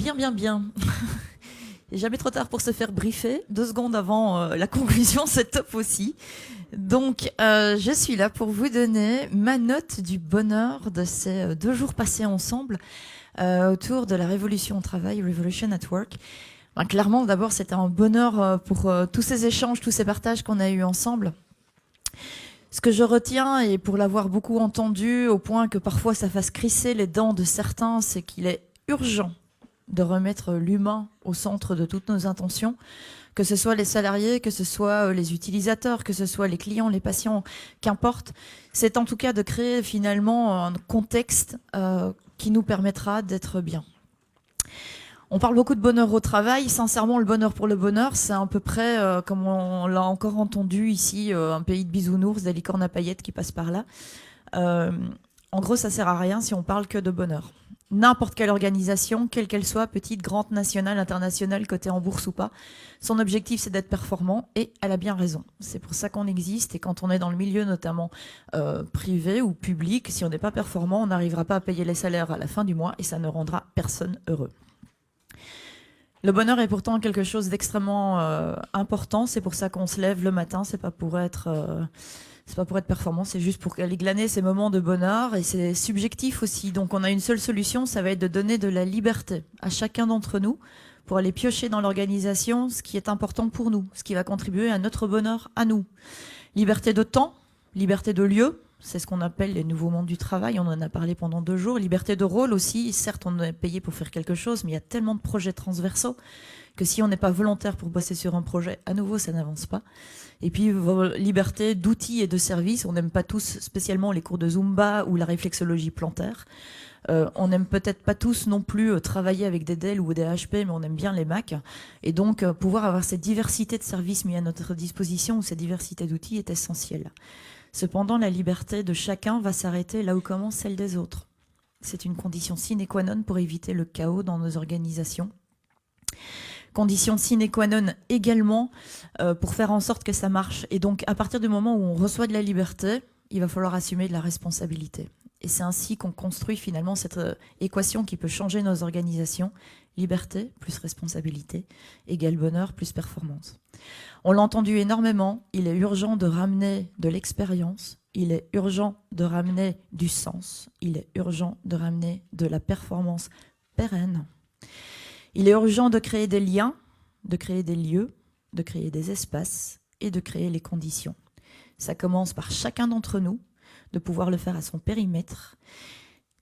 Bien, bien, bien. Il n'est jamais trop tard pour se faire briefer. 2 secondes avant la conclusion, c'est top aussi. Donc, je suis là pour vous donner ma note du bonheur de ces 2 jours passés ensemble autour de la révolution au travail, Revolution at Work. Ben, clairement, d'abord, c'était un bonheur pour tous ces échanges, tous ces partages qu'on a eus ensemble. Ce que je retiens, et pour l'avoir beaucoup entendu, au point que parfois ça fasse crisser les dents de certains, c'est qu'il est urgent de remettre l'humain au centre de toutes nos intentions, que ce soit les salariés, que ce soit les utilisateurs, que ce soit les clients, les patients, qu'importe. C'est en tout cas de créer finalement un contexte qui nous permettra d'être bien. On parle beaucoup de bonheur au travail. Sincèrement, le bonheur pour le bonheur, c'est à peu près, comme on l'a encore entendu ici, un pays de bisounours, des licornes à paillettes qui passent par là. En gros, ça sert à rien si on parle que de bonheur. N'importe quelle organisation, quelle qu'elle soit, petite, grande, nationale, internationale, cotée en bourse ou pas, son objectif c'est d'être performant et elle a bien raison. C'est pour ça qu'on existe et quand on est dans le milieu notamment privé ou public, si on n'est pas performant, on n'arrivera pas à payer les salaires à la fin du mois et ça ne rendra personne heureux. Le bonheur est pourtant quelque chose d'extrêmement important, c'est pour ça qu'on se lève le matin, c'est pas pour être performant, c'est juste pour aller glaner ces moments de bonheur et c'est subjectif aussi. Donc on a une seule solution, ça va être de donner de la liberté à chacun d'entre nous pour aller piocher dans l'organisation ce qui est important pour nous, ce qui va contribuer à notre bonheur à nous. Liberté de temps, liberté de lieu, c'est ce qu'on appelle les nouveaux mondes du travail, on en a parlé pendant 2 jours. Liberté de rôle aussi, certes on est payé pour faire quelque chose, mais il y a tellement de projets transversaux que si on n'est pas volontaire pour bosser sur un projet, à nouveau ça n'avance pas. Et puis liberté d'outils et de services, on n'aime pas tous spécialement les cours de Zumba ou la réflexologie plantaire. On n'aime peut-être pas tous non plus travailler avec des Dell ou des HP, mais on aime bien les Mac. Et donc pouvoir avoir cette diversité de services mis à notre disposition ou cette diversité d'outils est essentielle. Cependant, la liberté de chacun va s'arrêter là où commence celle des autres. C'est une condition sine qua non pour éviter le chaos dans nos organisations. Condition sine qua non également pour faire en sorte que ça marche. Et donc, à partir du moment où on reçoit de la liberté, il va falloir assumer de la responsabilité. Et c'est ainsi qu'on construit finalement cette équation qui peut changer nos organisations. Liberté plus responsabilité égale bonheur plus performance. On l'a entendu énormément, il est urgent de ramener de l'expérience, il est urgent de ramener du sens, il est urgent de ramener de la performance pérenne. Il est urgent de créer des liens, de créer des lieux, de créer des espaces et de créer les conditions. Ça commence par chacun d'entre nous, de pouvoir le faire à son périmètre.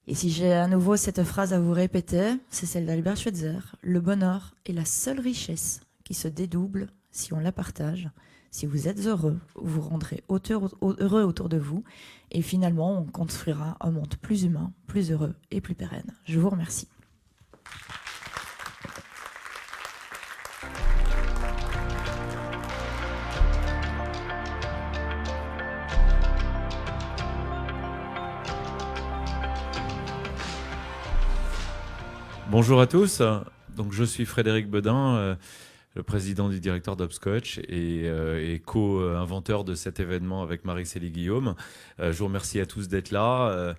Et si j'ai à nouveau cette phrase à vous répéter, c'est celle d'Albert Schweitzer. Le bonheur est la seule richesse qui se dédouble si on la partage. Si vous êtes heureux, vous rendrez heureux autour de vous. Et finalement, on construira un monde plus humain, plus heureux et plus pérenne. Je vous remercie. Bonjour à tous, donc je suis Frédéric Bedin, le président du directoire d'Hopscotch et co-inventeur de cet événement avec Marie-Célie Guillaume. Je vous remercie à tous d'être là,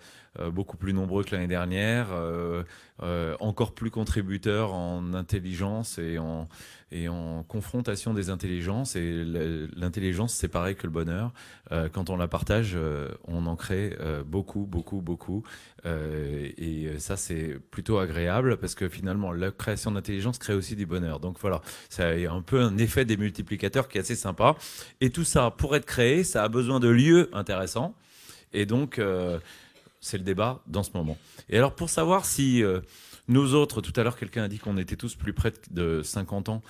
beaucoup plus nombreux que l'année dernière, encore plus contributeurs en intelligence et en confrontation des intelligences. Et l'intelligence, c'est pareil que le bonheur. Quand on la partage, on en crée beaucoup, beaucoup, beaucoup. Et ça, c'est plutôt agréable parce que finalement, la création d'intelligence crée aussi du bonheur. Donc voilà, ça a un peu un effet des multiplicateurs qui est assez sympa. Et tout ça, pour être créé, ça a besoin de lieux intéressants. Et donc, c'est le débat dans ce moment. Et alors, pour savoir si nous autres, tout à l'heure, quelqu'un a dit qu'on était tous plus près de 50 ans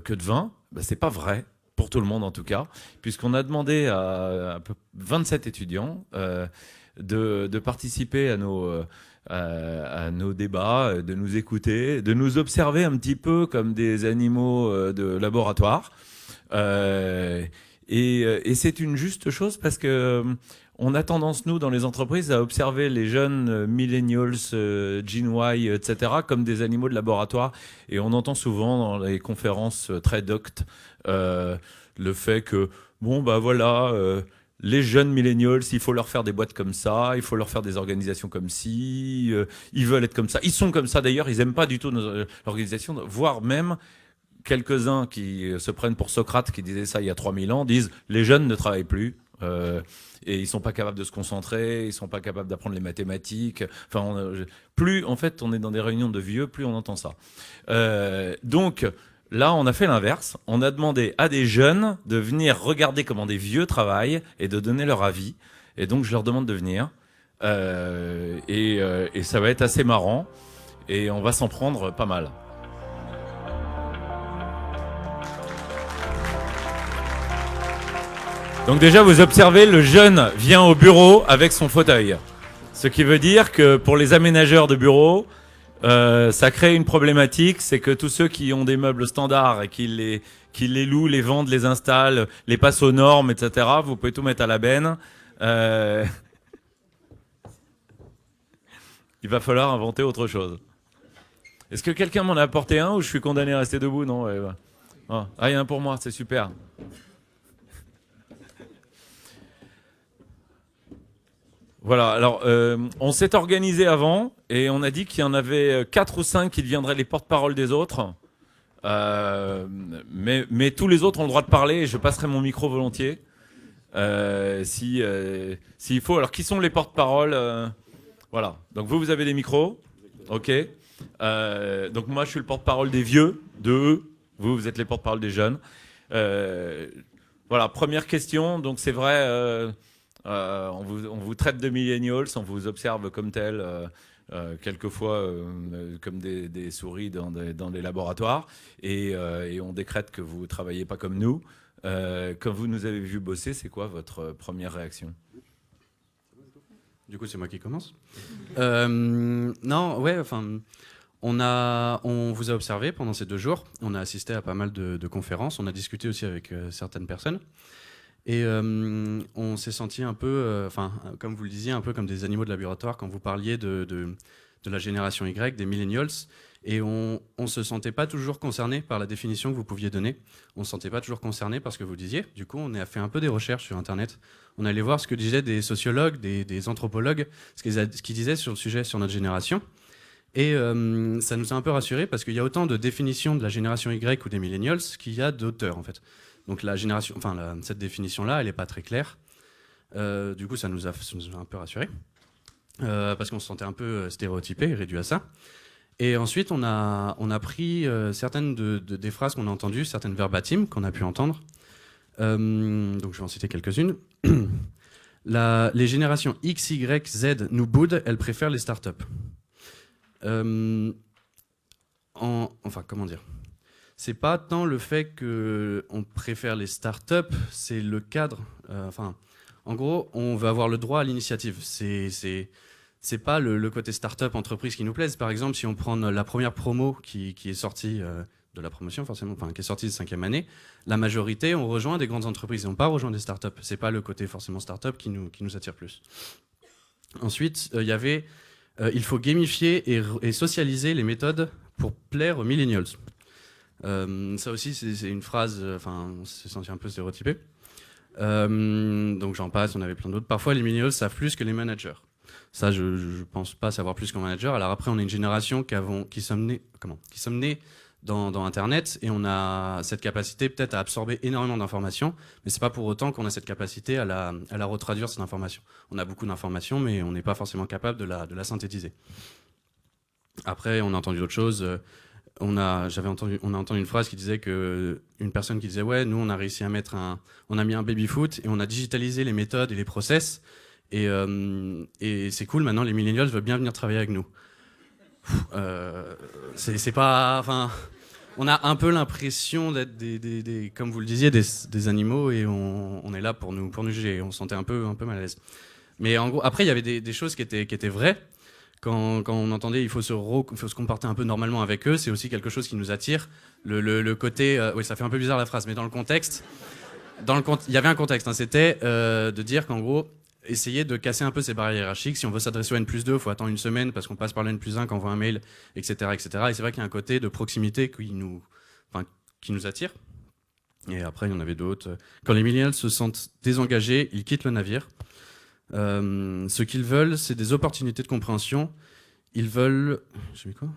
que de 20, ben, c'est pas vrai. Pour tout le monde en tout cas, puisqu'on a demandé à 27 étudiants de participer à nos débats, de nous écouter, de nous observer un petit peu comme des animaux de laboratoire. Et c'est une juste chose parce que on a tendance, nous, dans les entreprises, à observer les jeunes millennials, Gen Y, etc., comme des animaux de laboratoire. Et on entend souvent dans les conférences très doctes le fait que, bon, bah voilà, les jeunes millennials, il faut leur faire des boîtes comme ça, il faut leur faire des organisations comme ci, ils veulent être comme ça. Ils sont comme ça d'ailleurs, ils n'aiment pas du tout l'organisation, voire même quelques-uns qui se prennent pour Socrate, qui disait ça il y a 3000 ans, disent les jeunes ne travaillent plus. Et ils sont pas capables de se concentrer, ils sont pas capables d'apprendre les mathématiques. Enfin, plus en fait on est dans des réunions de vieux, plus on entend ça. Donc là, on a fait l'inverse. On a demandé à des jeunes de venir regarder comment des vieux travaillent et de donner leur avis. Et donc, je leur demande de venir. Et ça va être assez marrant. Et on va s'en prendre pas mal. Donc déjà, vous observez, le jeune vient au bureau avec son fauteuil. Ce qui veut dire que pour les aménageurs de bureaux, ça crée une problématique, c'est que tous ceux qui ont des meubles standards et qui les louent, les vendent, les installent, les passent aux normes, etc., vous pouvez tout mettre à la benne. Il va falloir inventer autre chose. Est-ce que quelqu'un m'en a apporté un ou je suis condamné à rester debout? Non, ouais. Ah, il y en a un pour moi, c'est super. Voilà, alors on s'est organisé avant et on a dit qu'il y en avait 4 ou 5 qui deviendraient les porte-parole des autres. Mais tous les autres ont le droit de parler et je passerai mon micro volontiers s'il faut. Alors qui sont les porte-paroles Voilà, donc vous avez des micros. Ok. Donc moi je suis le porte-parole des vieux, de eux. Vous êtes les porte-parole des jeunes. Voilà, première question. Donc c'est vrai... on vous traite de millennials, on vous observe comme tel, quelquefois comme des souris dans des laboratoires, et on décrète que vous ne travaillez pas comme nous. Quand vous nous avez vu bosser, c'est quoi votre première réaction? Du coup, c'est moi qui commence. Non, ouais, enfin, on vous a observé pendant ces 2 jours. On a assisté à pas mal de conférences. On a discuté aussi avec certaines personnes. Et on s'est senti un peu, comme vous le disiez, un peu comme des animaux de laboratoire quand vous parliez de la génération Y, des millennials. Et on ne se sentait pas toujours concerné par la définition que vous pouviez donner. On ne se sentait pas toujours concerné par ce que vous disiez. Du coup, on a fait un peu des recherches sur Internet. On allait voir ce que disaient des sociologues, des anthropologues, ce qu'ils disaient sur le sujet, sur notre génération. Et ça nous a un peu rassurés parce qu'il y a autant de définitions de la génération Y ou des millennials qu'il y a d'auteurs, en fait. Donc la génération, cette définition-là, elle n'est pas très claire. Du coup, ça nous a un peu rassurés. Parce qu'on se sentait un peu stéréotypé, réduit à ça. Et ensuite, on a pris certaines des phrases qu'on a entendues, certaines verbatim qu'on a pu entendre. Donc je vais en citer quelques-unes. Les générations X, Y, Z nous boudent, elles préfèrent les startups. Comment dire ? C'est pas tant le fait qu'on préfère les startups, c'est le cadre. En gros, on veut avoir le droit à l'initiative. C'est pas le côté start-up entreprise qui nous plaise. Par exemple, si on prend la première promo qui est sortie de la promotion, forcément, qui est sortie de 5e année, la majorité ont rejoint des grandes entreprises, ils n'ont pas rejoint des start-up. C'est pas le côté forcément start-up qui nous attire plus. Ensuite, il y avait il faut gamifier et socialiser les méthodes pour plaire aux millennials. Ça aussi, c'est une phrase, on s'est senti un peu stéréotypé. Donc j'en passe, on avait plein d'autres. Parfois, les millennials savent plus que les managers. Ça, je ne pense pas savoir plus qu'un manager. Alors après, on est une génération qui sommes nés dans Internet et on a cette capacité peut-être à absorber énormément d'informations, mais c'est pas pour autant qu'on a cette capacité à la retraduire, cette information. On a beaucoup d'informations, mais on n'est pas forcément capable de la synthétiser. Après, on a entendu d'autres choses. On a entendu une phrase qui disait une personne qui disait ouais, nous on a réussi à on a mis un baby-foot et on a digitalisé les méthodes et les process et c'est cool, maintenant les millennials veulent bien venir travailler avec nous. C'est pas, on a un peu l'impression d'être comme vous le disiez, des animaux et on est là pour nous juger. On se sentait un peu mal à l'aise. Mais en gros, après il y avait des choses qui étaient vraies. Quand on entendait il faut se comporter un peu normalement avec eux, c'est aussi quelque chose qui nous attire. Le côté, oui, ça fait un peu bizarre la phrase, mais dans le contexte, il y avait un contexte. C'était de dire qu'en gros, essayer de casser un peu ces barrières hiérarchiques. Si on veut s'adresser au N+2, il faut attendre une semaine parce qu'on passe par le N+1 quand on voit un mail, etc., etc. Et c'est vrai qu'il y a un côté de proximité qui nous attire. Et après, il y en avait d'autres. Quand les millennials se sentent désengagés, ils quittent le navire. Ce qu'ils veulent, c'est des opportunités de compréhension. Ils veulent... J'ai mis quoi ?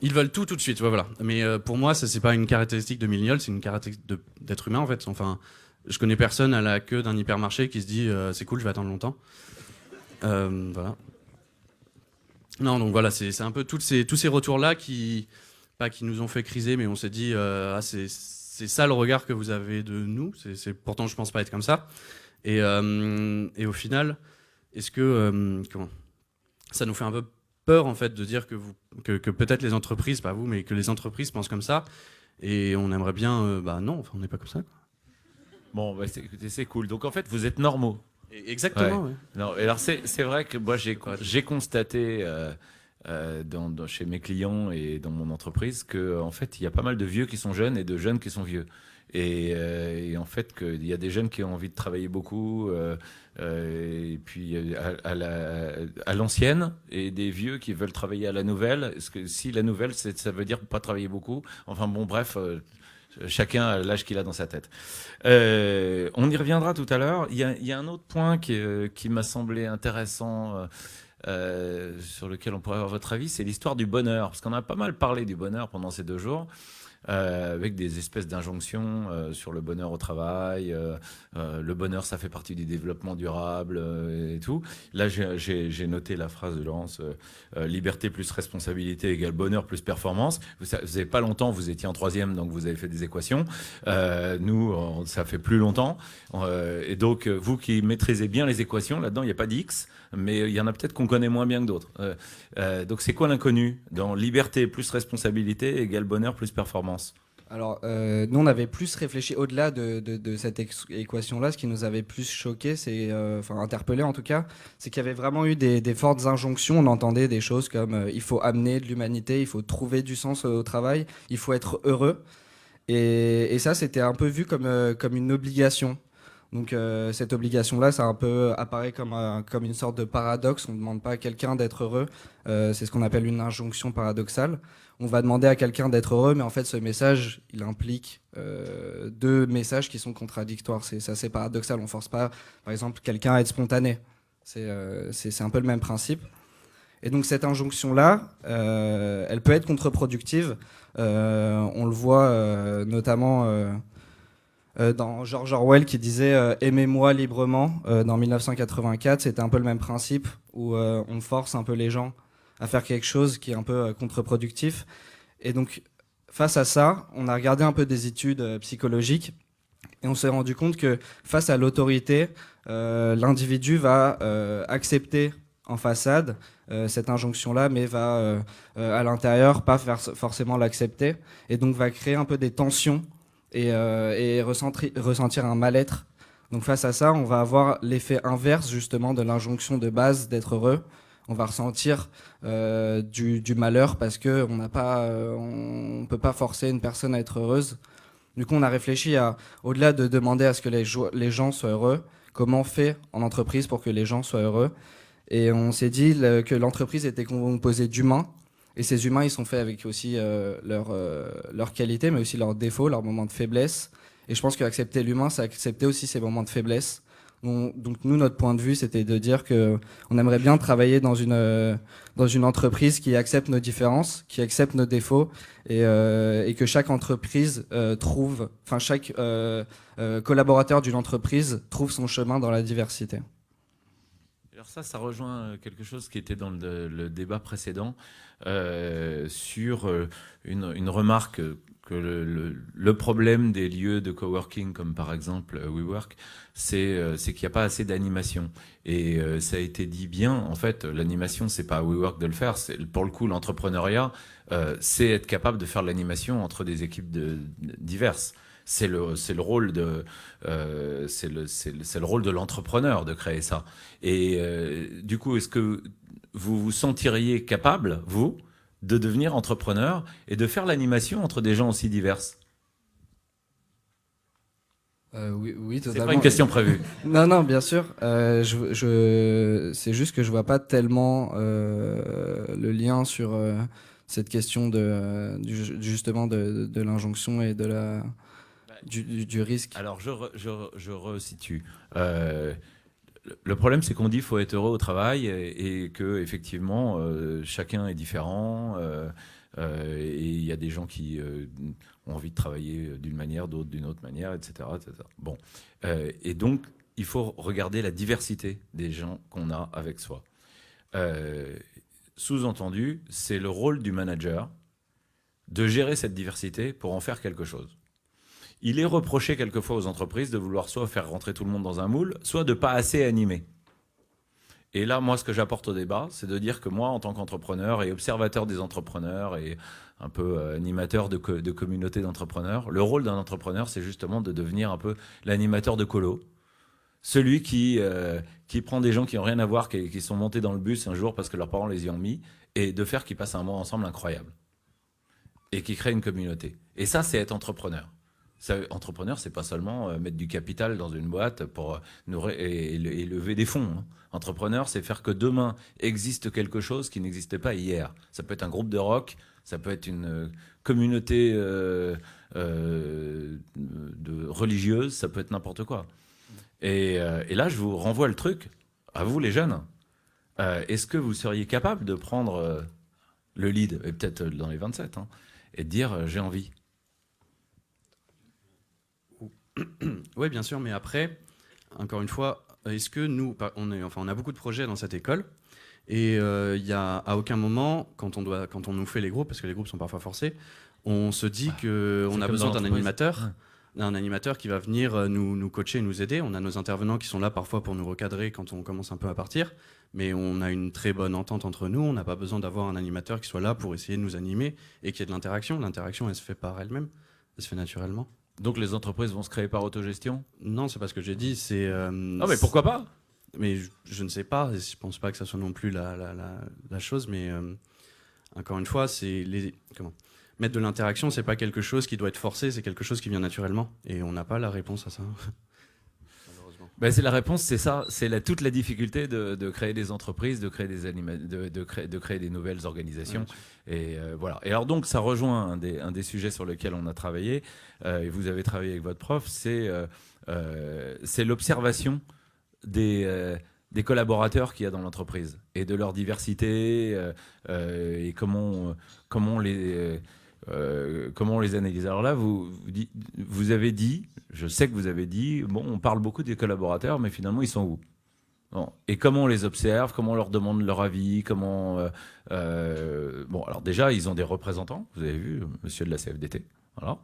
Ils veulent tout de suite, ouais, voilà. Mais pour moi, ça, c'est pas une caractéristique de millennial, c'est une caractéristique d'être humain, en fait. Enfin, je connais personne à la queue d'un hypermarché qui se dit c'est cool, je vais attendre longtemps. Voilà. Non, donc voilà, c'est un peu tous ces retours-là qui, pas qui nous ont fait criser, mais on s'est dit ah, c'est ça le regard que vous avez de nous. Pourtant, je pense pas être comme ça. Et au final, est-ce que comment ça nous fait un peu peur en fait de dire que peut-être les entreprises, pas vous, mais que les entreprises pensent comme ça, et on aimerait bien, bah non, enfin, on n'est pas comme ça, quoi. Bon, bah, c'est cool. Donc en fait, vous êtes normaux. Exactement. Ouais. Ouais. Non, alors c'est vrai que moi j'ai constaté chez mes clients et dans mon entreprise que en fait il y a pas mal de vieux qui sont jeunes et de jeunes qui sont vieux. Et en fait qu'il y a des jeunes qui ont envie de travailler beaucoup et puis à l'ancienne et des vieux qui veulent travailler à la nouvelle. Est-ce que si la nouvelle ça veut dire pas travailler beaucoup. Enfin bon bref. Chacun a l'âge qu'il a dans sa tête. On y reviendra tout à l'heure. Il y a un autre point qui m'a semblé intéressant, sur lequel on pourrait avoir votre avis, c'est l'histoire du bonheur. Parce qu'on a pas mal parlé du bonheur pendant ces 2 jours. Avec des espèces d'injonctions sur le bonheur au travail, le bonheur ça fait partie du développement durable et tout. Là j'ai noté la phrase de Laurence, liberté plus responsabilité égale bonheur plus performance. Vous avez pas longtemps, vous étiez en 3e, donc vous avez fait des équations. Nous, ça fait plus longtemps. Et donc vous qui maîtrisez bien les équations, là-dedans il n'y a pas d'X, mais il y en a peut-être qu'on connaît moins bien que d'autres. Donc c'est quoi l'inconnu dans liberté plus responsabilité égale bonheur plus performance? Alors, nous, on avait plus réfléchi au-delà de cette équation-là. Ce qui nous avait plus choqué, enfin interpellé en tout cas, c'est qu'il y avait vraiment eu des fortes injonctions. On entendait des choses comme il faut amener de l'humanité, il faut trouver du sens au travail, il faut être heureux. Et ça, c'était un peu vu comme une obligation. Donc cette obligation-là, ça un peu apparaît comme une sorte de paradoxe. On ne demande pas à quelqu'un d'être heureux. C'est ce qu'on appelle une injonction paradoxale. On va demander à quelqu'un d'être heureux, mais en fait, ce message, il implique 2 messages qui sont contradictoires. C'est assez paradoxal. On ne force pas, par exemple, quelqu'un à être spontané. C'est un peu le même principe. Et donc cette injonction-là, elle peut être contre-productive. On le voit notamment... dans George Orwell qui disait aimez-moi librement dans 1984, c'était un peu le même principe où on force un peu les gens à faire quelque chose qui est un peu contre-productif. Et donc face à ça, on a regardé un peu des études psychologiques et on s'est rendu compte que face à l'autorité, l'individu va accepter en façade cette injonction-là, mais va à l'intérieur pas forcément l'accepter, et donc va créer un peu des tensions et ressentir un mal-être. Donc face à ça, on va avoir l'effet inverse justement de l'injonction de base d'être heureux. On va ressentir du malheur parce que on peut pas forcer une personne à être heureuse. Du coup, on a réfléchi au-delà de demander à ce que les gens soient heureux, comment on fait en entreprise pour que les gens soient heureux. Et on s'est dit que l'entreprise était composée d'humains. Et ces humains, ils sont faits avec aussi leurs qualités, mais aussi leurs défauts, leurs moments de faiblesse. Et je pense qu'accepter l'humain, c'est accepter aussi ses moments de faiblesse. Donc nous, notre point de vue, c'était de dire qu'on aimerait bien travailler dans une entreprise qui accepte nos différences, qui accepte nos défauts, et que chaque entreprise chaque collaborateur d'une entreprise trouve son chemin dans la diversité. Alors ça rejoint quelque chose qui était dans le débat précédent sur une remarque que le problème des lieux de coworking, comme par exemple WeWork, c'est qu'il n'y a pas assez d'animation. Et ça a été dit bien, en fait, l'animation, c'est pas à WeWork de le faire. Pour le coup, l'entrepreneuriat, c'est être capable de faire l'animation entre des équipes diverses. C'est le rôle de l'entrepreneur de créer ça. Et du coup, est-ce que vous vous sentiriez capable, vous, de devenir entrepreneur et de faire l'animation entre des gens aussi divers? Oui, totalement. C'est pas une question prévue. Non, bien sûr. C'est juste que je vois pas tellement le lien sur cette question justement de l'injonction et du risque. Alors, je resitue. Le problème, c'est qu'on dit qu'il faut être heureux au travail et que effectivement, chacun est différent. Et il y a des gens qui ont envie de travailler d'une manière, d'autres d'une autre manière, etc. etc. Bon. Et donc, il faut regarder la diversité des gens qu'on a avec soi. Sous-entendu, c'est le rôle du manager de gérer cette diversité pour en faire quelque chose. Il est reproché quelquefois aux entreprises de vouloir soit faire rentrer tout le monde dans un moule, soit de pas assez animer. Et là, moi, ce que j'apporte au débat, c'est de dire que moi, en tant qu'entrepreneur et observateur des entrepreneurs et un peu animateur de communauté d'entrepreneurs, le rôle d'un entrepreneur, c'est justement de devenir un peu l'animateur de colo. Celui qui prend des gens qui n'ont rien à voir, qui sont montés dans le bus un jour parce que leurs parents les y ont mis, et de faire qu'ils passent un mois ensemble incroyable. Et qui crée une communauté. Et ça, c'est être entrepreneur. Entrepreneur, c'est pas seulement mettre du capital dans une boîte pour et lever des fonds. Hein. Entrepreneur, c'est faire que demain existe quelque chose qui n'existait pas hier. Ça peut être un groupe de rock, ça peut être une communauté religieuse, ça peut être n'importe quoi. Et là, je vous renvoie le truc, à vous les jeunes. Est-ce que vous seriez capable de prendre le lead, et peut-être dans les 27, hein, et de dire j'ai envie? Oui, bien sûr, mais après, encore une fois, est-ce que nous, on a beaucoup de projets dans cette école, et il y a à aucun moment, quand on nous fait les groupes, parce que les groupes sont parfois forcés, on se dit qu'on a besoin d'un animateur. Un animateur qui va venir nous coacher, nous aider. On a nos intervenants qui sont là parfois pour nous recadrer quand on commence un peu à partir, mais on a une très bonne entente entre nous. On n'a pas besoin d'avoir un animateur qui soit là pour essayer de nous animer et qu'il y ait de l'interaction. L'interaction, elle se fait par elle-même, elle se fait naturellement. Donc les entreprises vont se créer par autogestion? Non, c'est pas ce que j'ai dit. C'est. Non, mais pourquoi pas? Mais je ne sais pas. Je pense pas que ça soit non plus la chose. Mais encore une fois, c'est mettre de l'interaction, c'est pas quelque chose qui doit être forcé. C'est quelque chose qui vient naturellement. Et on n'a pas la réponse à ça. Ben c'est la réponse, c'est ça, c'est toute la difficulté de créer des entreprises, de créer de créer des nouvelles organisations. Ouais. Et voilà. Et alors donc ça rejoint un des sujets sur lesquels on a travaillé, et vous avez travaillé avec votre prof, c'est l'observation des collaborateurs qu'il y a dans l'entreprise et de leur diversité et comment on les analyse. Alors là, vous avez dit, je sais que vous avez dit, bon, on parle beaucoup des collaborateurs, mais finalement, ils sont où? Bon. Et comment on les observe? Comment on leur demande leur avis? Bon, alors déjà, ils ont des représentants. Vous avez vu, monsieur de la CFDT. Voilà.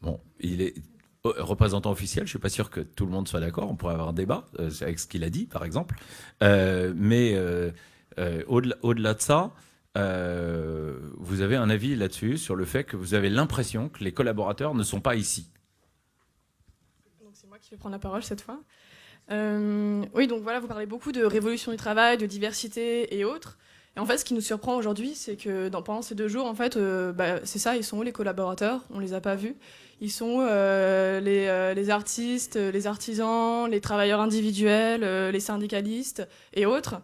Bon, il est représentant officiel. Je suis pas sûr que tout le monde soit d'accord. On pourrait avoir un débat avec ce qu'il a dit, par exemple. Mais au-delà de ça, vous avez un avis là-dessus sur le fait que vous avez l'impression que les collaborateurs ne sont pas ici. Donc c'est moi qui vais prendre la parole cette fois. Oui, donc voilà, vous parlez beaucoup de révolution du travail, de diversité et autres. Et en fait, ce qui nous surprend aujourd'hui, c'est que pendant ces 2 jours, en fait, c'est ça, ils sont où les collaborateurs? On les a pas vus. Ils sont où les artistes, les artisans, les travailleurs individuels, les syndicalistes et autres.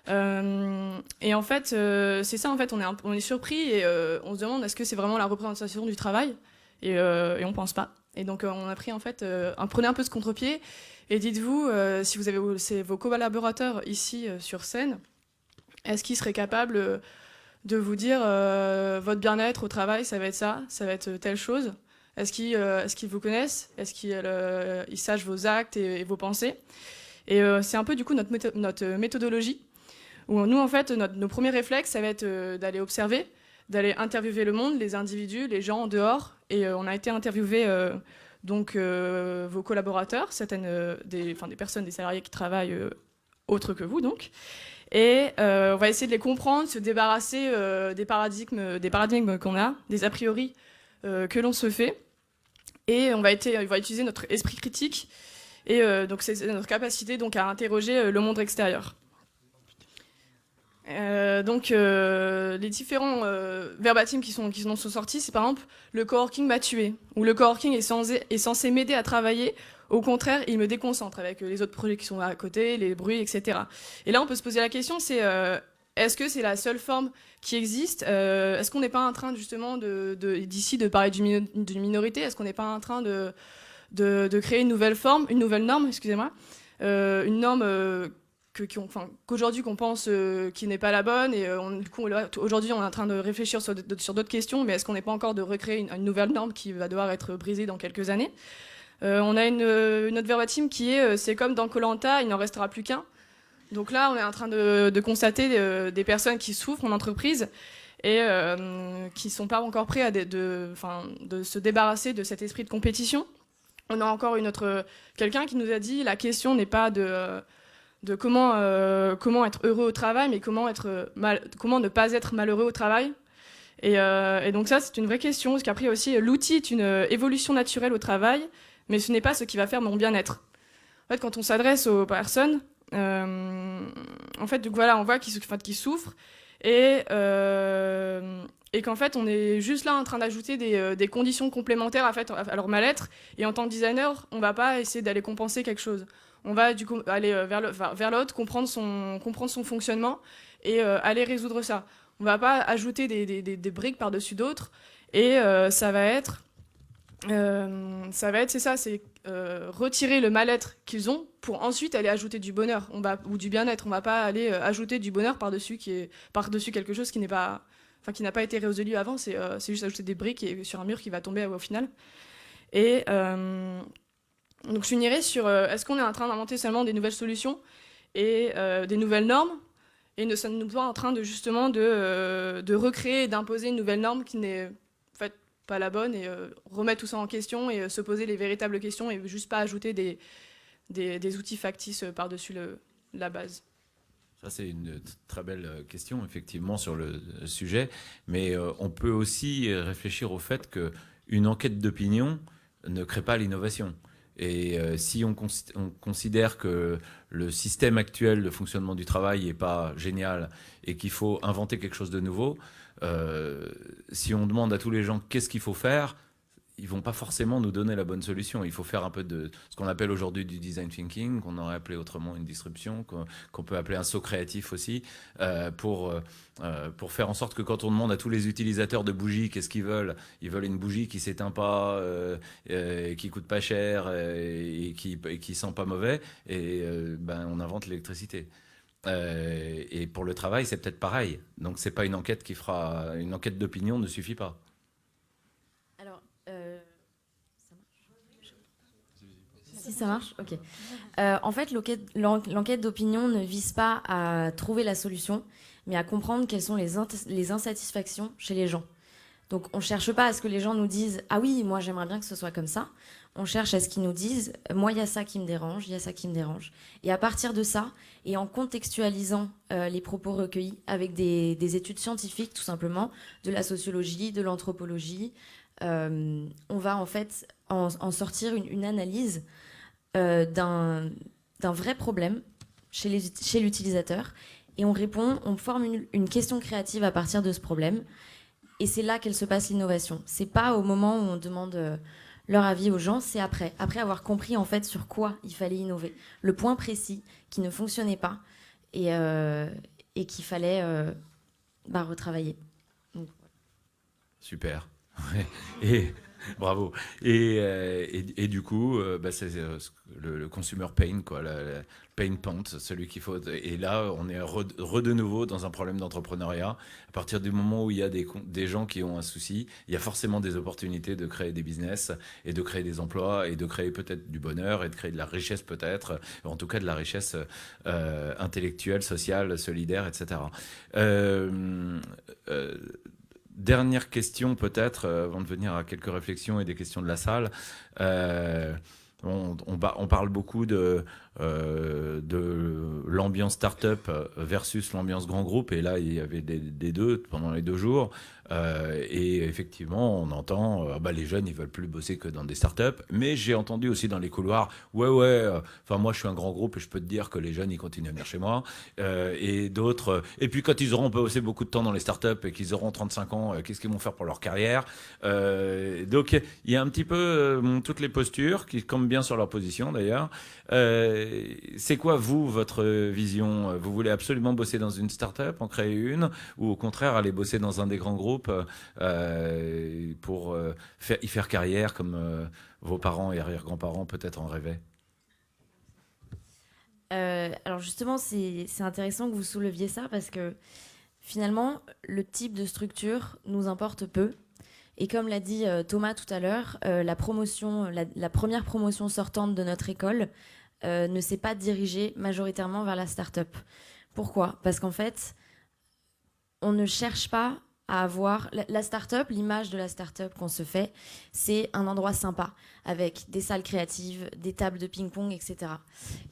Et en fait, c'est ça, en fait, on est surpris et on se demande est-ce que c'est vraiment la représentation du travail et on pense pas. Et donc on a pris en fait, prenez un peu ce contre-pied et dites-vous si vous avez vos collaborateurs ici sur scène, est-ce qu'ils seraient capables de vous dire votre bien-être au travail, ça va être telle chose. Est-ce qu'ils vous connaissent? Est-ce qu'ils sachent vos actes et vos pensées? Et c'est un peu du coup notre méthodologie. Où nous, en fait, nos premiers réflexes, ça va être d'aller observer, d'aller interviewer le monde, les individus, les gens en dehors. Et on a été interviewer vos collaborateurs, des personnes, des salariés qui travaillent autres que vous, donc. Et on va essayer de les comprendre, se débarrasser des paradigmes qu'on a, des a priori que l'on se fait. Et on va utiliser notre esprit critique. Et donc c'est notre capacité donc, à interroger le monde extérieur. Les différents verbatims qui sont sortis, c'est par exemple le coworking m'a tué, ou le coworking est censé m'aider à travailler, au contraire il me déconcentre avec les autres projets qui sont à côté, les bruits, etc. Et là on peut se poser la question, c'est est-ce que c'est la seule forme qui existe? Est-ce qu'on n'est pas en train justement d'ici de parler d'une minorité? Est-ce qu'on n'est pas en train de créer une nouvelle forme, une nouvelle norme, excusez-moi, une norme qu'aujourd'hui qu'on pense qui n'est pas la bonne, et du coup aujourd'hui on est en train de réfléchir sur d'autres questions, mais est-ce qu'on n'est pas encore de recréer une nouvelle norme qui va devoir être brisée dans quelques années? On a une autre verbatim qui est c'est comme dans Koh-Lanta, il n'en restera plus qu'un. Donc là on est en train de constater des personnes qui souffrent en entreprise et qui ne sont pas encore prêts de se débarrasser de cet esprit de compétition. On a encore quelqu'un qui nous a dit la question n'est pas de comment être heureux au travail, mais comment ne pas être malheureux au travail. Et donc ça, c'est une vraie question, parce qu'après aussi, l'outil est une évolution naturelle au travail, mais ce n'est pas ce qui va faire mon bien-être. En fait, quand on s'adresse aux personnes, en fait, donc voilà, on voit qu'ils souffrent, et qu'en fait, on est juste là en train d'ajouter des conditions complémentaires à leur mal-être, et en tant que designer, on ne va pas essayer d'aller compenser quelque chose. On va du coup aller vers l'autre, comprendre son fonctionnement et aller résoudre ça. On ne va pas ajouter des briques par-dessus d'autres. Et ça va être, c'est retirer le mal-être qu'ils ont pour ensuite aller ajouter du bonheur ou du bien-être. On ne va pas aller ajouter du bonheur par-dessus quelque chose qui n'a pas été résolu avant. C'est juste ajouter des briques sur un mur qui va tomber au final. Et donc je finirai sur est-ce qu'on est en train d'inventer seulement des nouvelles solutions et des nouvelles normes, et ne sommes-nous pas en train de recréer et d'imposer une nouvelle norme qui n'est en fait pas la bonne, et remettre tout ça en question et se poser les véritables questions et juste pas ajouter des outils factices par-dessus la base. Ça, c'est une très belle question, effectivement, sur le sujet. Mais on peut aussi réfléchir au fait qu'une enquête d'opinion ne crée pas l'innovation. Et si on considère que le système actuel de fonctionnement du travail n'est pas génial et qu'il faut inventer quelque chose de nouveau, si on demande à tous les gens qu'est-ce qu'il faut faire, ils ne vont pas forcément nous donner la bonne solution. Il faut faire un peu de ce qu'on appelle aujourd'hui du design thinking, qu'on aurait appelé autrement une disruption, qu'on peut appeler un saut créatif aussi, pour faire en sorte que quand on demande à tous les utilisateurs de bougies qu'est-ce qu'ils veulent une bougie qui ne s'éteint pas, qui ne coûte pas cher et qui sent pas mauvais, et on invente l'électricité. Et pour le travail, c'est peut-être pareil. Donc c'est pas une enquête une enquête d'opinion ne suffit pas. Si ça marche, ok. En fait, l'enquête d'opinion ne vise pas à trouver la solution, mais à comprendre quelles sont les insatisfactions chez les gens. Donc, on ne cherche pas à ce que les gens nous disent « Ah oui, moi, j'aimerais bien que ce soit comme ça ». On cherche à ce qu'ils nous disent « Moi, il y a ça qui me dérange, il y a ça qui me dérange ». Et à partir de ça, et en contextualisant les propos recueillis avec des études scientifiques, tout simplement, de la sociologie, de l'anthropologie, on va en fait en sortir une analyse d'un vrai problème chez l'utilisateur, et on forme une question créative à partir de ce problème, et c'est là qu'elle se passe l'innovation. C'est pas au moment où on demande leur avis aux gens, c'est après avoir compris en fait sur quoi il fallait innover, le point précis qui ne fonctionnait pas et qu'il fallait retravailler. Donc, Super. Et bravo. Et du coup, c'est le consumer pain, quoi, le pain point, celui qu'il faut. Et là, on est de nouveau dans un problème d'entrepreneuriat. À partir du moment où il y a des gens qui ont un souci, il y a forcément des opportunités de créer des business et de créer des emplois et de créer peut-être du bonheur et de créer de la richesse peut-être, en tout cas de la richesse intellectuelle, sociale, solidaire, etc. Dernière question peut-être, avant de venir à quelques réflexions et des questions de la salle. On parle beaucoup de l'ambiance start-up versus l'ambiance grand groupe, et là il y avait des deux pendant les 2 jours. Et effectivement, on entend, les jeunes, ils veulent plus bosser que dans des startups. Mais j'ai entendu aussi dans les couloirs, moi, je suis un grand groupe et je peux te dire que les jeunes, ils continuent à venir chez moi. Et d'autres. Et puis, quand ils auront bossé beaucoup de temps dans les startups et qu'ils auront 35 ans, qu'est-ce qu'ils vont faire pour leur carrière? Donc, il y a un petit peu toutes les postures qui campent bien sur leur position, d'ailleurs. C'est quoi, vous, votre vision? Vous voulez absolument bosser dans une startup, en créer une, ou au contraire aller bosser dans un des grands groupes pour y faire carrière comme vos parents et arrière-grands-parents peut-être en rêvaient? Alors justement, c'est intéressant que vous souleviez ça parce que finalement, le type de structure nous importe peu. Et comme l'a dit Thomas tout à l'heure, la première promotion sortante de notre école ne s'est pas dirigée majoritairement vers la start-up. Pourquoi? Parce qu'en fait, on ne cherche pas à avoir... La start-up, l'image de la start-up qu'on se fait, c'est un endroit sympa, avec des salles créatives, des tables de ping-pong, etc.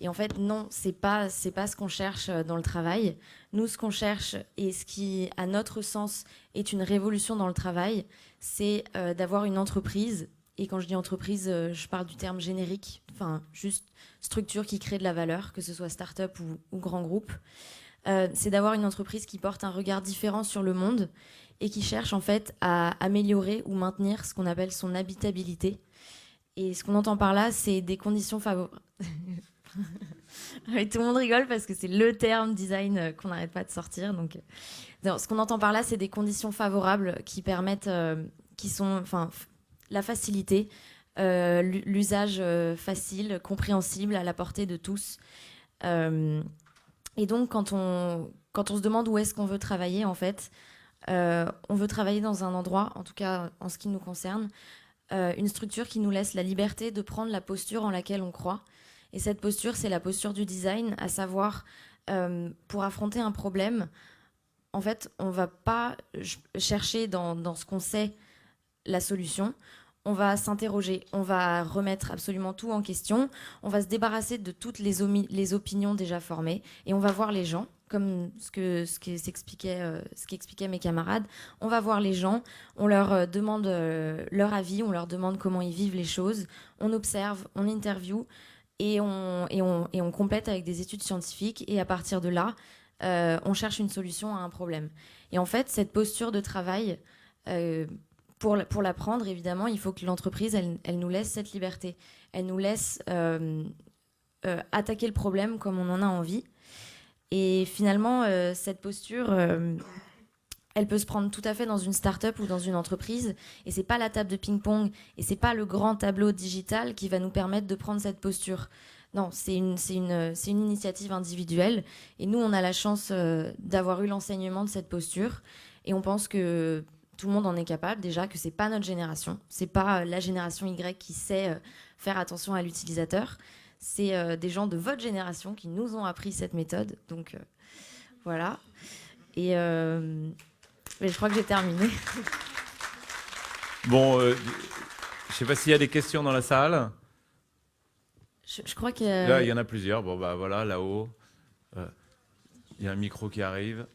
Et en fait, non, c'est pas ce qu'on cherche dans le travail. Nous, ce qu'on cherche, et ce qui, à notre sens, est une révolution dans le travail, c'est d'avoir une entreprise. Et quand je dis entreprise, je parle du terme générique, enfin, juste structure qui crée de la valeur, que ce soit start-up ou grand groupe. C'est d'avoir une entreprise qui porte un regard différent sur le monde et qui cherche en fait à améliorer ou maintenir ce qu'on appelle son habitabilité. Et ce qu'on entend par là, c'est des conditions favorables. Tout le monde rigole parce que c'est le terme design qu'on n'arrête pas de sortir. Donc, ce qu'on entend par là, c'est des conditions favorables qui permettent, la facilité, l'usage facile, compréhensible, à la portée de tous. Et donc, quand on se demande où est-ce qu'on veut travailler, en fait, on veut travailler dans un endroit, en tout cas en ce qui nous concerne, une structure qui nous laisse la liberté de prendre la posture en laquelle on croit. Et cette posture, c'est la posture du design, à savoir, pour affronter un problème, en fait, on ne va pas chercher dans ce qu'on sait la solution. On va s'interroger, on va remettre absolument tout en question, on va se débarrasser de toutes les opinions déjà formées et on va voir les gens, comme ce qu'expliquaient mes camarades. On va voir les gens, on leur demande leur avis, on leur demande comment ils vivent les choses, on observe, on interviewe et on complète avec des études scientifiques et à partir de là, on cherche une solution à un problème. Et en fait, cette posture de travail... Pour l'apprendre, évidemment, il faut que l'entreprise, elle nous laisse cette liberté. Elle nous laisse attaquer le problème comme on en a envie. Et finalement, cette posture, elle peut se prendre tout à fait dans une start-up ou dans une entreprise. Et c'est pas la table de ping-pong et c'est pas le grand tableau digital qui va nous permettre de prendre cette posture. Non, c'est une initiative individuelle. Et nous, on a la chance d'avoir eu l'enseignement de cette posture. Et on pense que tout le monde en est capable, déjà, que c'est pas notre génération. C'est pas la génération Y qui sait faire attention à l'utilisateur. C'est des gens de votre génération qui nous ont appris cette méthode. Donc, voilà. Et mais je crois que j'ai terminé. Bon, je sais pas s'il y a des questions dans la salle. Je crois que... Là, il y en a plusieurs. Bon, voilà, là-haut. Il y a un micro qui arrive.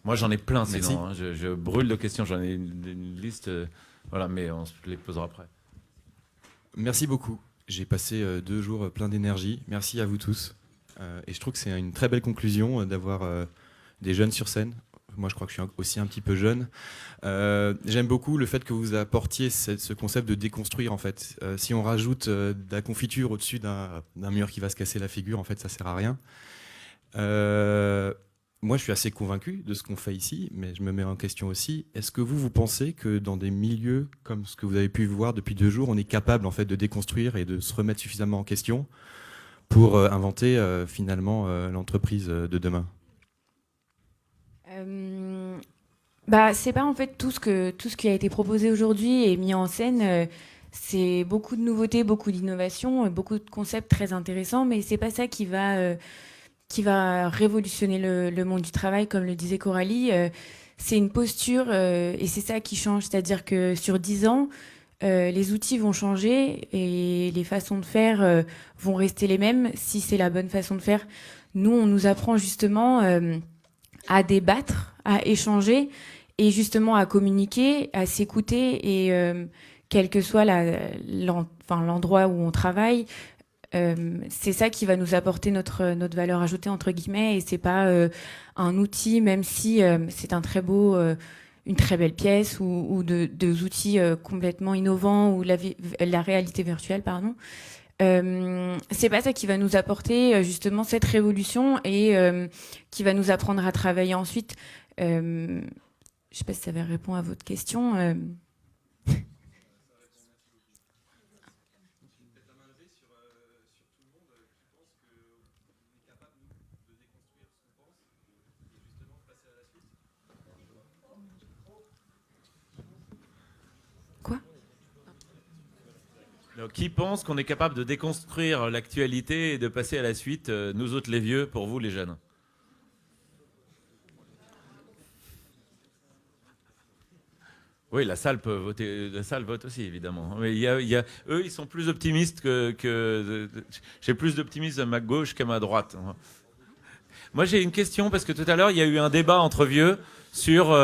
Moi, j'en ai plein, sinon. Hein. Je brûle de questions. J'en ai une liste. Voilà, mais on se les posera après. Merci beaucoup. J'ai passé 2 jours plein d'énergie. Merci à vous tous. Et je trouve que c'est une très belle conclusion d'avoir des jeunes sur scène. Moi, je crois que je suis aussi un petit peu jeune. J'aime beaucoup le fait que vous apportiez ce concept de déconstruire, en fait. Si on rajoute de la confiture au-dessus d'un mur qui va se casser la figure, en fait, ça sert à rien. Moi, je suis assez convaincu de ce qu'on fait ici, mais je me mets en question aussi. Est-ce que vous pensez que dans des milieux comme ce que vous avez pu voir depuis 2 jours, on est capable en fait de déconstruire et de se remettre suffisamment en question pour inventer finalement l'entreprise de demain? C'est pas en fait tout ce qui a été proposé aujourd'hui et mis en scène. C'est beaucoup de nouveautés, beaucoup d'innovations, beaucoup de concepts très intéressants, mais c'est pas ça qui va révolutionner le monde du travail, comme le disait Coralie. C'est une posture et c'est ça qui change. C'est-à-dire que sur 10 ans, les outils vont changer et les façons de faire vont rester les mêmes si c'est la bonne façon de faire. Nous, on nous apprend justement à débattre, à échanger et justement à communiquer, à s'écouter et quel que soit l'endroit où on travaille, c'est ça qui va nous apporter notre valeur ajoutée entre guillemets, et c'est pas un outil, même si c'est un très beau une très belle pièce ou deux outils complètement innovants ou la réalité virtuelle, pardon. C'est pas ça qui va nous apporter justement cette révolution et qui va nous apprendre à travailler ensuite. Je sais pas si ça va répondre à votre question. Donc, qui pense qu'on est capable de déconstruire l'actualité et de passer à la suite, nous autres les vieux, pour vous les jeunes? Oui, la salle peut voter, la salle vote aussi évidemment. Mais eux, ils sont plus optimistes j'ai plus d'optimisme à ma gauche qu'à ma droite. Moi, j'ai une question parce que tout à l'heure, il y a eu un débat entre vieux sur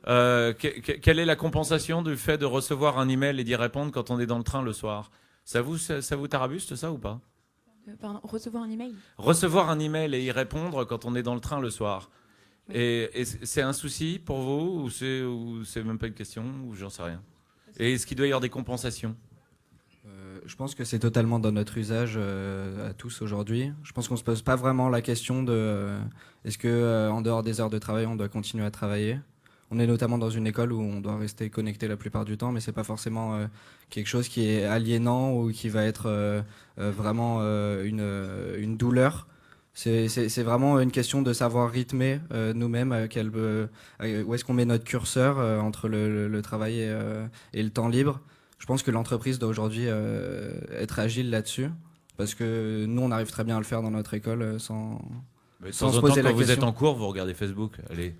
quelle est la compensation du fait de recevoir un email et d'y répondre quand on est dans le train le soir. Ça vous tarabuste ça ou pas? Pardon, recevoir un email? Recevoir un email et y répondre quand on est dans le train le soir. Oui. Et c'est un souci pour vous ou c'est même pas une question ou j'en sais rien? Et est-ce qu'il doit y avoir des compensations? Je pense que c'est totalement dans notre usage à tous aujourd'hui. Je pense qu'on se pose pas vraiment la question de est-ce que en dehors des heures de travail on doit continuer à travailler. On est notamment dans une école où on doit rester connecté la plupart du temps, mais c'est pas forcément quelque chose qui est aliénant ou qui va être vraiment une douleur. C'est vraiment une question de savoir rythmer nous-mêmes où est-ce qu'on met notre curseur entre le travail et le temps libre. Je pense que l'entreprise doit aujourd'hui être agile là-dessus, parce que nous, on arrive très bien à le faire dans notre école sans se poser la question. Quand vous êtes en cours, vous regardez Facebook. Allez.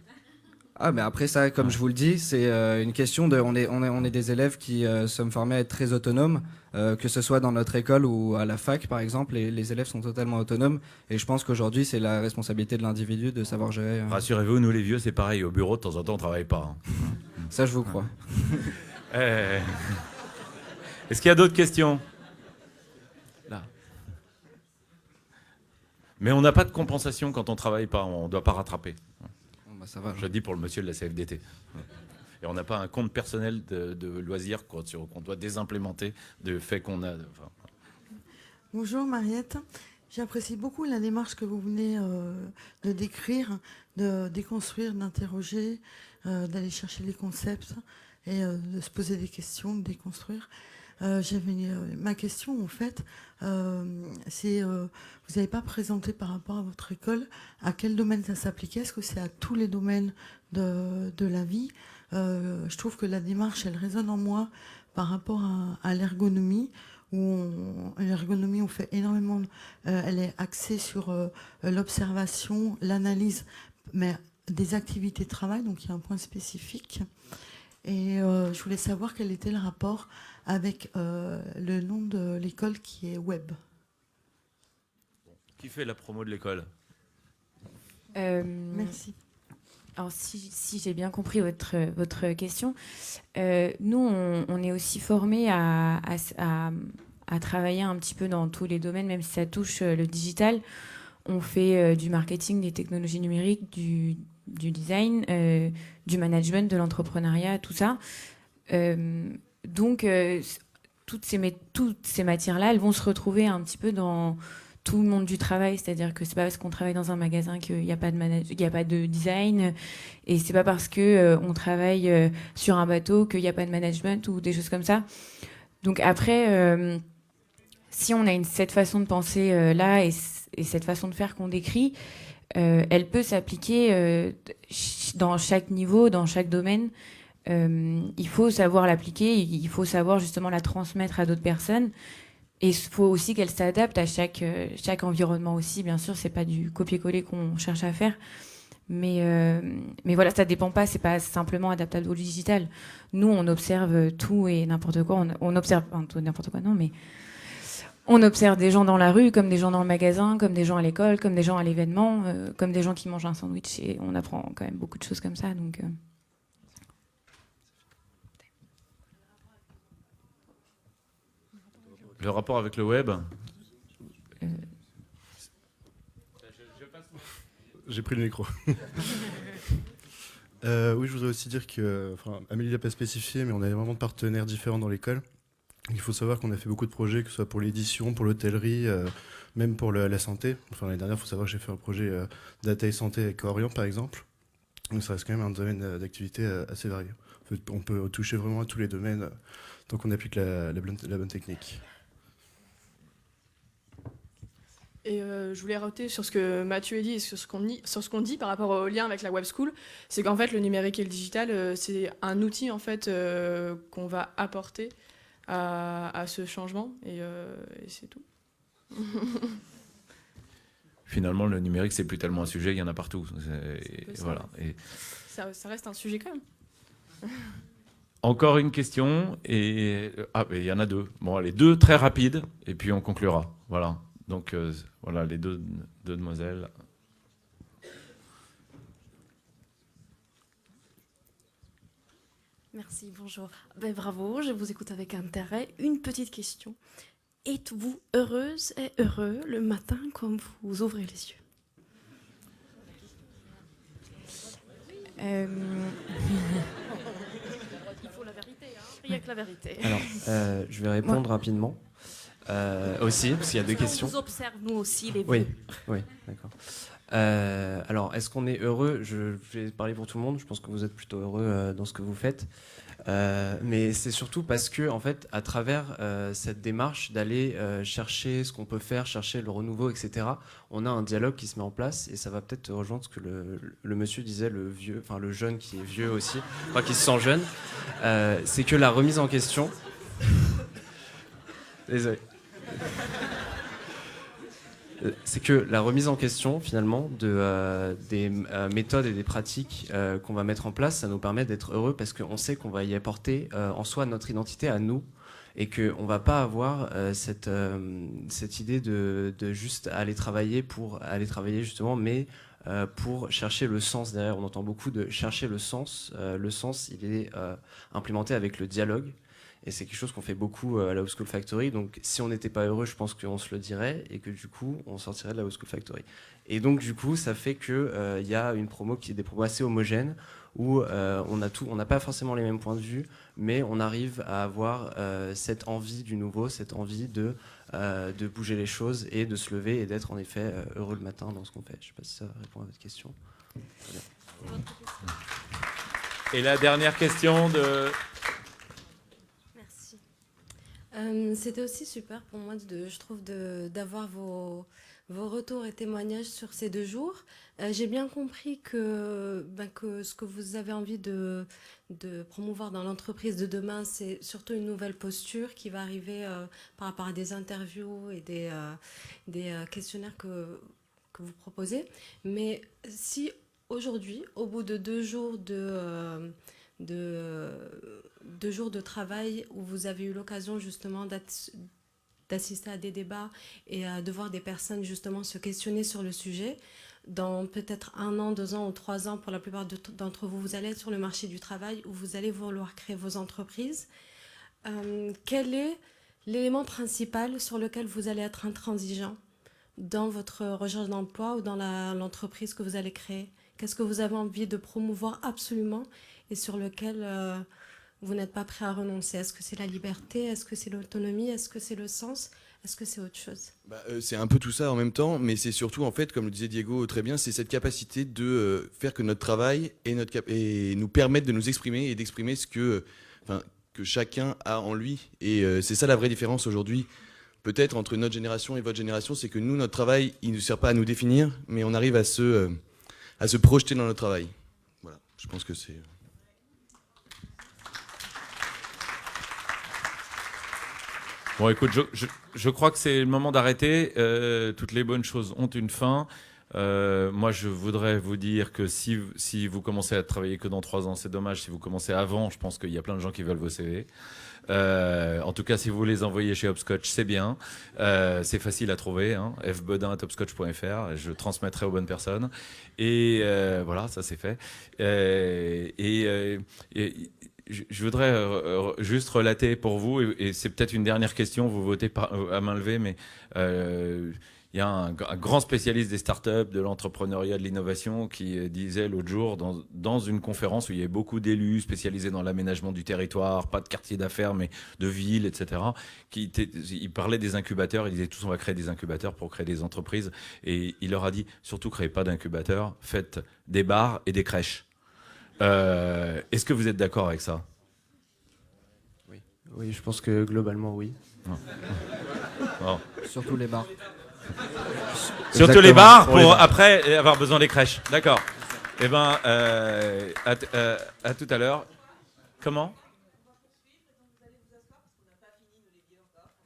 Ah, mais après ça, comme je vous le dis, c'est une question de... On est des élèves qui sommes formés à être très autonomes, que ce soit dans notre école ou à la fac, par exemple. Les élèves sont totalement autonomes. Et je pense qu'aujourd'hui, c'est la responsabilité de l'individu de savoir gérer... Rassurez-vous, nous les vieux, c'est pareil. Au bureau, de temps en temps, on ne travaille pas. Hein. Ça, je vous crois. Est-ce qu'il y a d'autres questions? Là. Mais on n'a pas de compensation quand on ne travaille pas. On ne doit pas rattraper. Ça va, je le dis pour le monsieur de la CFDT. Et on n'a pas un compte personnel de loisirs qu'on doit désimplémenter de fait qu'on a... Bonjour Mariette, j'apprécie beaucoup la démarche que vous venez de décrire, de déconstruire, d'interroger, d'aller chercher les concepts et de se poser des questions, de déconstruire. Ma question, en fait, c'est vous n'avez pas présenté par rapport à votre école à quel domaine ça s'appliquait. Est-ce que c'est à tous les domaines de la vie? Je trouve que la démarche, elle résonne en moi par rapport à l'ergonomie, où l'ergonomie, on fait énormément, elle est axée sur l'observation, l'analyse, mais des activités de travail, donc il y a un point spécifique. Et je voulais savoir quel était le rapport avec le nom de l'école qui est Web. Qui fait la promo de l'école? Merci. Alors, si j'ai bien compris votre question, nous, on est aussi formés à travailler un petit peu dans tous les domaines, même si ça touche le digital. On fait du marketing, des technologies numériques, du design, du management, de l'entrepreneuriat, tout ça. Donc, toutes ces matières-là, elles vont se retrouver un petit peu dans tout le monde du travail. C'est-à-dire que c'est pas parce qu'on travaille dans un magasin qu'il n'y a pas de design, et c'est pas parce que on travaille sur un bateau qu'il n'y a pas de management ou des choses comme ça. Donc après, si on a cette façon de penser là et cette façon de faire qu'on décrit, elle peut s'appliquer dans chaque niveau, dans chaque domaine. Il faut savoir l'appliquer, il faut savoir justement la transmettre à d'autres personnes, et il faut aussi qu'elle s'adapte à chaque environnement aussi. Bien sûr, c'est pas du copier-coller qu'on cherche à faire, mais voilà, ça dépend pas, c'est pas simplement adaptable au digital. Nous, on observe tout et n'importe quoi. On observe tout et n'importe quoi, non, mais on observe des gens dans la rue, comme des gens dans le magasin, comme des gens à l'école, comme des gens à l'événement, comme des gens qui mangent un sandwich, et on apprend quand même beaucoup de choses comme ça. Donc Le rapport avec le web. J'ai pris le micro. Oui, je voudrais aussi dire que, Amélie l'a pas spécifié, mais on a énormément de partenaires différents dans l'école. Il faut savoir qu'on a fait beaucoup de projets, que ce soit pour l'édition, pour l'hôtellerie, même pour la santé. L'année dernière, il faut savoir que j'ai fait un projet data et santé avec Orion, par exemple. Donc ça reste quand même un domaine d'activité assez varié. On peut toucher vraiment à tous les domaines tant qu'on applique la bonne technique. Et je voulais rajouter sur ce que Mathieu a dit et sur ce qu'on dit par rapport au lien avec la web school, c'est qu'en fait le numérique et le digital, c'est un outil en fait qu'on va apporter à ce changement et c'est tout. Finalement, le numérique, c'est plus tellement un sujet, il y en a partout. Voilà. Et ça reste un sujet quand même. encore une question et il y en a deux. Bon, allez, deux très rapides et puis on conclura. Voilà. Donc voilà les deux demoiselles. Merci, bonjour. Ben, bravo, je vous écoute avec intérêt. Une petite question. Êtes-vous heureuse et heureux le matin quand vous ouvrez les yeux? Il faut la vérité, hein. Rien que la vérité. Alors, je vais répondre rapidement. Aussi, parce qu'il y a deux questions. On vous observe, nous aussi, les vieux. Oui, d'accord. Alors, est-ce qu'on est heureux? Je vais parler pour tout le monde. Je pense que vous êtes plutôt heureux dans ce que vous faites. Mais c'est surtout parce que, en fait, à travers cette démarche d'aller chercher ce qu'on peut faire, chercher le renouveau, etc., on a un dialogue qui se met en place et ça va peut-être rejoindre ce que le monsieur disait, le jeune qui est vieux aussi, enfin qui se sent jeune. C'est que la remise en question. Désolé. C'est que la remise en question, finalement, des méthodes et des pratiques qu'on va mettre en place, ça nous permet d'être heureux parce qu'on sait qu'on va y apporter en soi notre identité à nous et qu'on ne va pas avoir cette idée de juste aller travailler pour aller travailler, justement, mais pour chercher le sens derrière. On entend beaucoup de chercher le sens. Le sens, il est implémenté avec le dialogue. Et c'est quelque chose qu'on fait beaucoup à la Old School Factory. Donc, si on n'était pas heureux, je pense qu'on se le dirait et que du coup, on sortirait de la Old School Factory. Et donc, du coup, ça fait qu'il y a une promo qui est des promos assez homogènes où on n'a pas forcément les mêmes points de vue, mais on arrive à avoir cette envie du nouveau, cette envie de bouger les choses et de se lever et d'être en effet heureux le matin dans ce qu'on fait. Je ne sais pas si ça répond à votre question. Et la dernière question de... C'était aussi super pour moi, je trouve, d'avoir vos retours et témoignages sur ces 2 jours. J'ai bien compris que ce que vous avez envie de promouvoir dans l'entreprise de demain, c'est surtout une nouvelle posture qui va arriver par rapport à des interviews et des questionnaires que vous proposez. Mais si aujourd'hui, au bout de 2 jours de 2 jours de travail où vous avez eu l'occasion justement d'assister à des débats et de voir des personnes justement se questionner sur le sujet, dans peut-être 1 an, 2 ans ou 3 ans, pour la plupart d'entre vous, vous allez être sur le marché du travail où vous allez vouloir créer vos entreprises. Quel est l'élément principal sur lequel vous allez être intransigeant dans votre recherche d'emploi ou dans l'entreprise que vous allez créer? Qu'est-ce que vous avez envie de promouvoir absolument et sur lequel vous n'êtes pas prêt à renoncer? Est-ce que c'est la liberté? Est-ce que c'est l'autonomie? Est-ce que c'est le sens? Est-ce que c'est autre chose? C'est un peu tout ça en même temps, mais c'est surtout, en fait, comme le disait Diego très bien, c'est cette capacité de faire que notre travail et nous permette de nous exprimer et d'exprimer ce que chacun a en lui. Et c'est ça la vraie différence aujourd'hui, peut-être entre notre génération et votre génération, c'est que nous, notre travail, il ne sert pas à nous définir, mais on arrive à se projeter dans notre travail. Voilà, je pense que c'est... Bon, écoute, je crois que c'est le moment d'arrêter. Toutes les bonnes choses ont une fin. Moi, je voudrais vous dire que si vous commencez à travailler que dans 3 ans, c'est dommage. Si vous commencez avant, je pense qu'il y a plein de gens qui veulent vos CV. En tout cas, si vous les envoyez chez Hopscotch, c'est bien. C'est facile à trouver, hein, fbedin@hopscotch.fr. Je transmettrai aux bonnes personnes. Et voilà, ça c'est fait. je voudrais juste relater pour vous, et c'est peut-être une dernière question, vous votez à main levée, mais il y a un grand spécialiste des startups, de l'entrepreneuriat, de l'innovation, qui disait l'autre jour, dans une conférence où il y avait beaucoup d'élus spécialisés dans l'aménagement du territoire, pas de quartier d'affaires, mais de villes, etc., il parlait des incubateurs, il disait tous on va créer des incubateurs pour créer des entreprises, et il leur a dit surtout créez pas d'incubateurs, faites des bars et des crèches. Est-ce que vous êtes d'accord avec ça? Oui, je pense que globalement, oui. Bon. Surtout les bars. Surtout les bars pour après avoir besoin des crèches. D'accord. Eh ben, à tout à l'heure. Comment?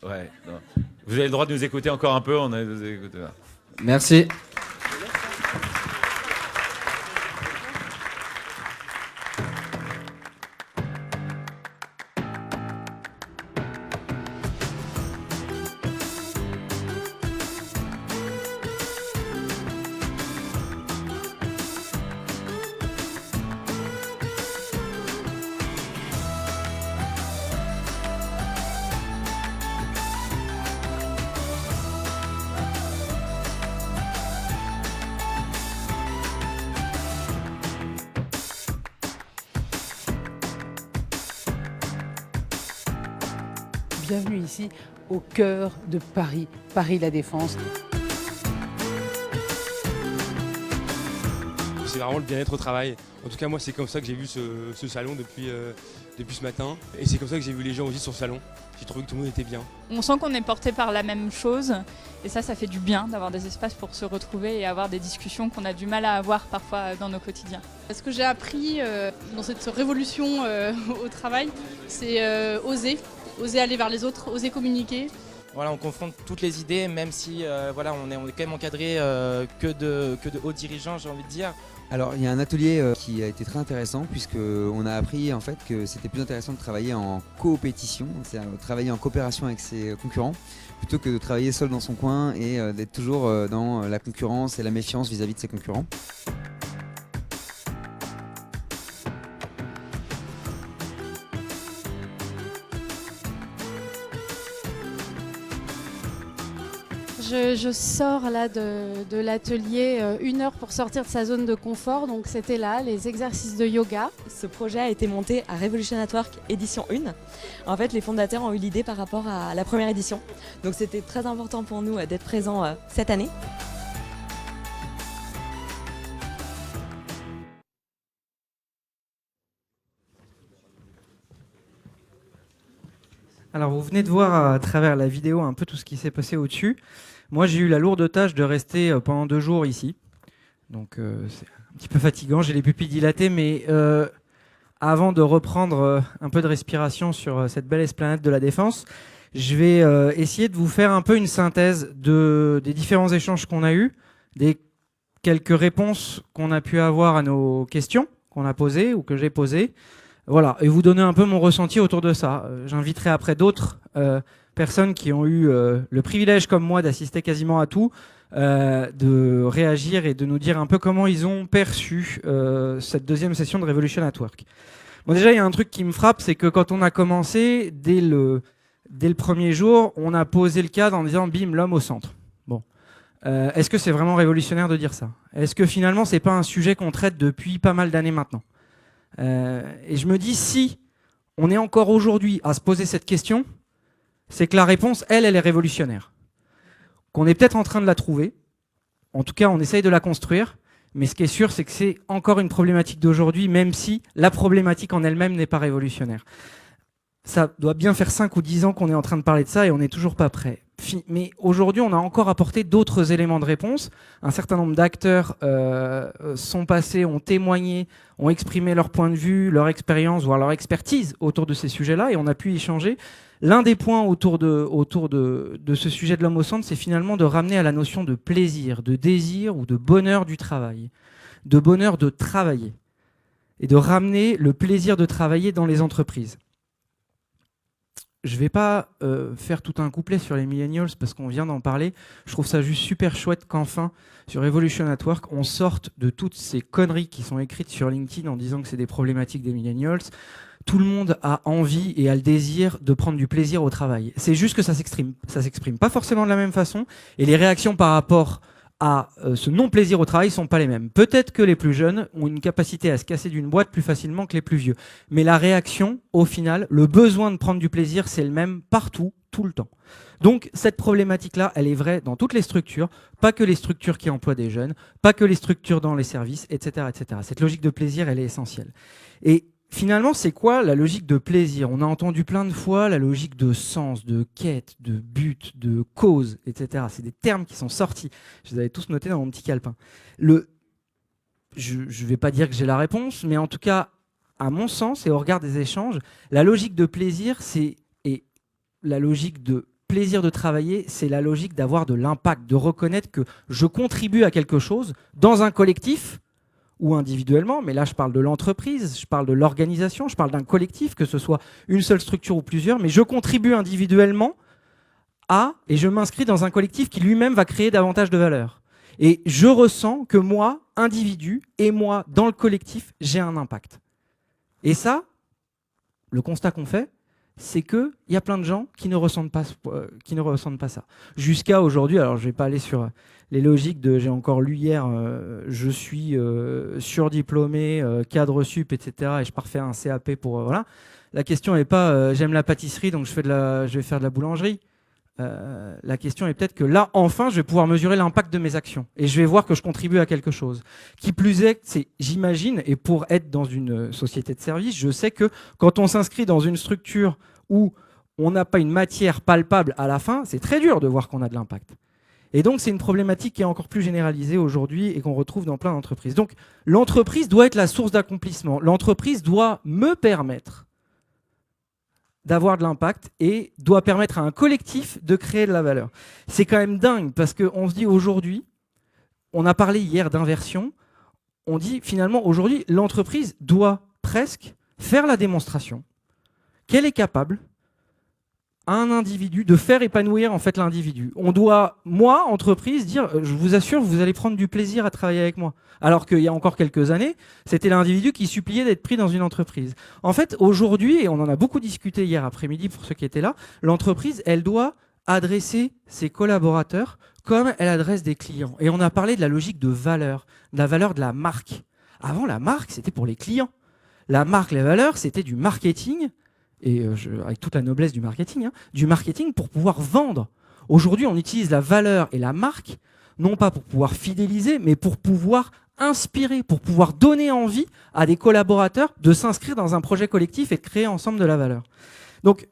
Ouais. Non. Vous avez le droit de nous écouter encore un peu. On a vous écouté. Merci. Bienvenue ici au cœur de Paris, Paris La Défense. C'est vraiment le bien-être au travail. En tout cas, moi, c'est comme ça que j'ai vu ce salon depuis ce matin. Et c'est comme ça que j'ai vu les gens aussi sur le salon. J'ai trouvé que tout le monde était bien. On sent qu'on est porté par la même chose. Et ça fait du bien d'avoir des espaces pour se retrouver et avoir des discussions qu'on a du mal à avoir parfois dans nos quotidiens. Ce que j'ai appris dans cette révolution au travail, c'est oser aller vers les autres, oser communiquer. Voilà, on confronte toutes les idées, même si voilà, on est quand même encadré que de hauts dirigeants, j'ai envie de dire. Alors il y a un atelier qui a été très intéressant puisqu'on a appris en fait que c'était plus intéressant de travailler en coopétition, c'est-à-dire travailler en coopération avec ses concurrents plutôt que de travailler seul dans son coin et d'être toujours dans la concurrence et la méfiance vis-à-vis de ses concurrents. Je sors là de l'atelier 1 heure pour sortir de sa zone de confort, donc c'était là, les exercices de yoga. Ce projet a été monté à Revolution at Work édition 1. En fait, les fondateurs ont eu l'idée par rapport à la première édition, donc c'était très important pour nous d'être présents cette année. Alors vous venez de voir à travers la vidéo un peu tout ce qui s'est passé au-dessus. Moi j'ai eu la lourde tâche de rester pendant 2 jours ici. Donc c'est un petit peu fatigant, j'ai les pupilles dilatées, mais avant de reprendre un peu de respiration sur cette belle esplanade de la Défense, je vais essayer de vous faire un peu une synthèse des différents échanges qu'on a eus, des quelques réponses qu'on a pu avoir à nos questions qu'on a posées ou que j'ai posées. Voilà, et vous donner un peu mon ressenti autour de ça. J'inviterai après d'autres personnes qui ont eu le privilège, comme moi, d'assister quasiment à tout, de réagir et de nous dire un peu comment ils ont perçu cette deuxième session de Revolution at Work. Bon, déjà, il y a un truc qui me frappe, c'est que quand on a commencé, dès le premier jour, on a posé le cadre en disant « bim, l'homme au centre ». Bon. Est-ce que c'est vraiment révolutionnaire de dire ça? Est-ce que finalement, c'est pas un sujet qu'on traite depuis pas mal d'années maintenant? Et je me dis, si on est encore aujourd'hui à se poser cette question, c'est que la réponse, elle est révolutionnaire. Qu'on est peut-être en train de la trouver. En tout cas, on essaye de la construire. Mais ce qui est sûr, c'est que c'est encore une problématique d'aujourd'hui, même si la problématique en elle-même n'est pas révolutionnaire. Ça doit bien faire 5 ou 10 ans qu'on est en train de parler de ça et on n'est toujours pas prêt. Mais aujourd'hui, on a encore apporté d'autres éléments de réponse. Un certain nombre d'acteurs sont passés, ont témoigné, ont exprimé leur point de vue, leur expérience, voire leur expertise autour de ces sujets-là, et on a pu échanger. L'un des points autour de ce sujet de l'homme au centre, c'est finalement de ramener à la notion de plaisir, de désir ou de bonheur du travail, de bonheur de travailler, et de ramener le plaisir de travailler dans les entreprises. je vais pas faire tout un couplet sur les millennials parce qu'on vient d'en parler. Je trouve ça juste super chouette qu'enfin, sur Revolution at Work, on sorte de toutes ces conneries qui sont écrites sur LinkedIn en disant que c'est des problématiques des millennials. Tout le monde a envie et a le désir de prendre du plaisir au travail. C'est juste que ça s'exprime pas forcément de la même façon, et les réactions par rapport à ce non-plaisir au travail sont pas les mêmes. Peut-être que les plus jeunes ont une capacité à se casser d'une boîte plus facilement que les plus vieux. Mais la réaction, au final, le besoin de prendre du plaisir, c'est le même partout, tout le temps. Donc cette problématique-là, elle est vraie dans toutes les structures, pas que les structures qui emploient des jeunes, pas que les structures dans les services, etc., etc. Cette logique de plaisir, elle est essentielle. Et finalement, c'est quoi la logique de plaisir? On a entendu plein de fois la logique de sens, de quête, de but, de cause, etc. C'est des termes qui sont sortis. Je les avais tous notés dans mon petit calepin. Je ne vais pas dire que j'ai la réponse, mais en tout cas, à mon sens et au regard des échanges, la logique de plaisir, et la logique de plaisir de travailler, c'est la logique d'avoir de l'impact, de reconnaître que je contribue à quelque chose dans un collectif ou individuellement, mais là je parle de l'entreprise, je parle de l'organisation, je parle d'un collectif, que ce soit une seule structure ou plusieurs, mais je contribue individuellement et je m'inscris dans un collectif qui lui-même va créer davantage de valeur. Et je ressens que moi, individu, et moi, dans le collectif, j'ai un impact. Et ça, le constat qu'on fait, c'est qu'il y a plein de gens qui ne ressentent pas ça. Jusqu'à aujourd'hui, alors je ne vais pas aller sur les logiques de, j'ai encore lu hier, je suis surdiplômé, cadre sup, etc. et je parfais un CAP pour... voilà. La question n'est pas j'aime la pâtisserie, donc je vais faire de la boulangerie. La question est peut-être que là, enfin, je vais pouvoir mesurer l'impact de mes actions et je vais voir que je contribue à quelque chose. Qui plus est, j'imagine, et pour être dans une société de service, je sais que quand on s'inscrit dans une structure où on n'a pas une matière palpable à la fin, c'est très dur de voir qu'on a de l'impact. Et donc, c'est une problématique qui est encore plus généralisée aujourd'hui et qu'on retrouve dans plein d'entreprises. Donc, l'entreprise doit être la source d'accomplissement. L'entreprise doit me permettre d'avoir de l'impact et doit permettre à un collectif de créer de la valeur. C'est quand même dingue parce qu'on se dit aujourd'hui, on a parlé hier d'inversion, on dit finalement aujourd'hui, l'entreprise doit presque faire la démonstration qu'elle est capable à un individu de faire épanouir en fait l'individu. On doit, moi, entreprise, dire je vous assure, vous allez prendre du plaisir à travailler avec moi. Alors qu'il y a encore quelques années, c'était l'individu qui suppliait d'être pris dans une entreprise. En fait, aujourd'hui, et on en a beaucoup discuté hier après-midi pour ceux qui étaient là, l'entreprise, elle doit adresser ses collaborateurs comme elle adresse des clients. Et on a parlé de la logique de valeur, de la valeur de la marque. Avant, la marque, c'était pour les clients. La marque, les valeurs, c'était du marketing, et avec toute la noblesse du marketing pour pouvoir vendre. Aujourd'hui, on utilise la valeur et la marque, non pas pour pouvoir fidéliser, mais pour pouvoir inspirer, pour pouvoir donner envie à des collaborateurs de s'inscrire dans un projet collectif et de créer ensemble de la valeur. Donc,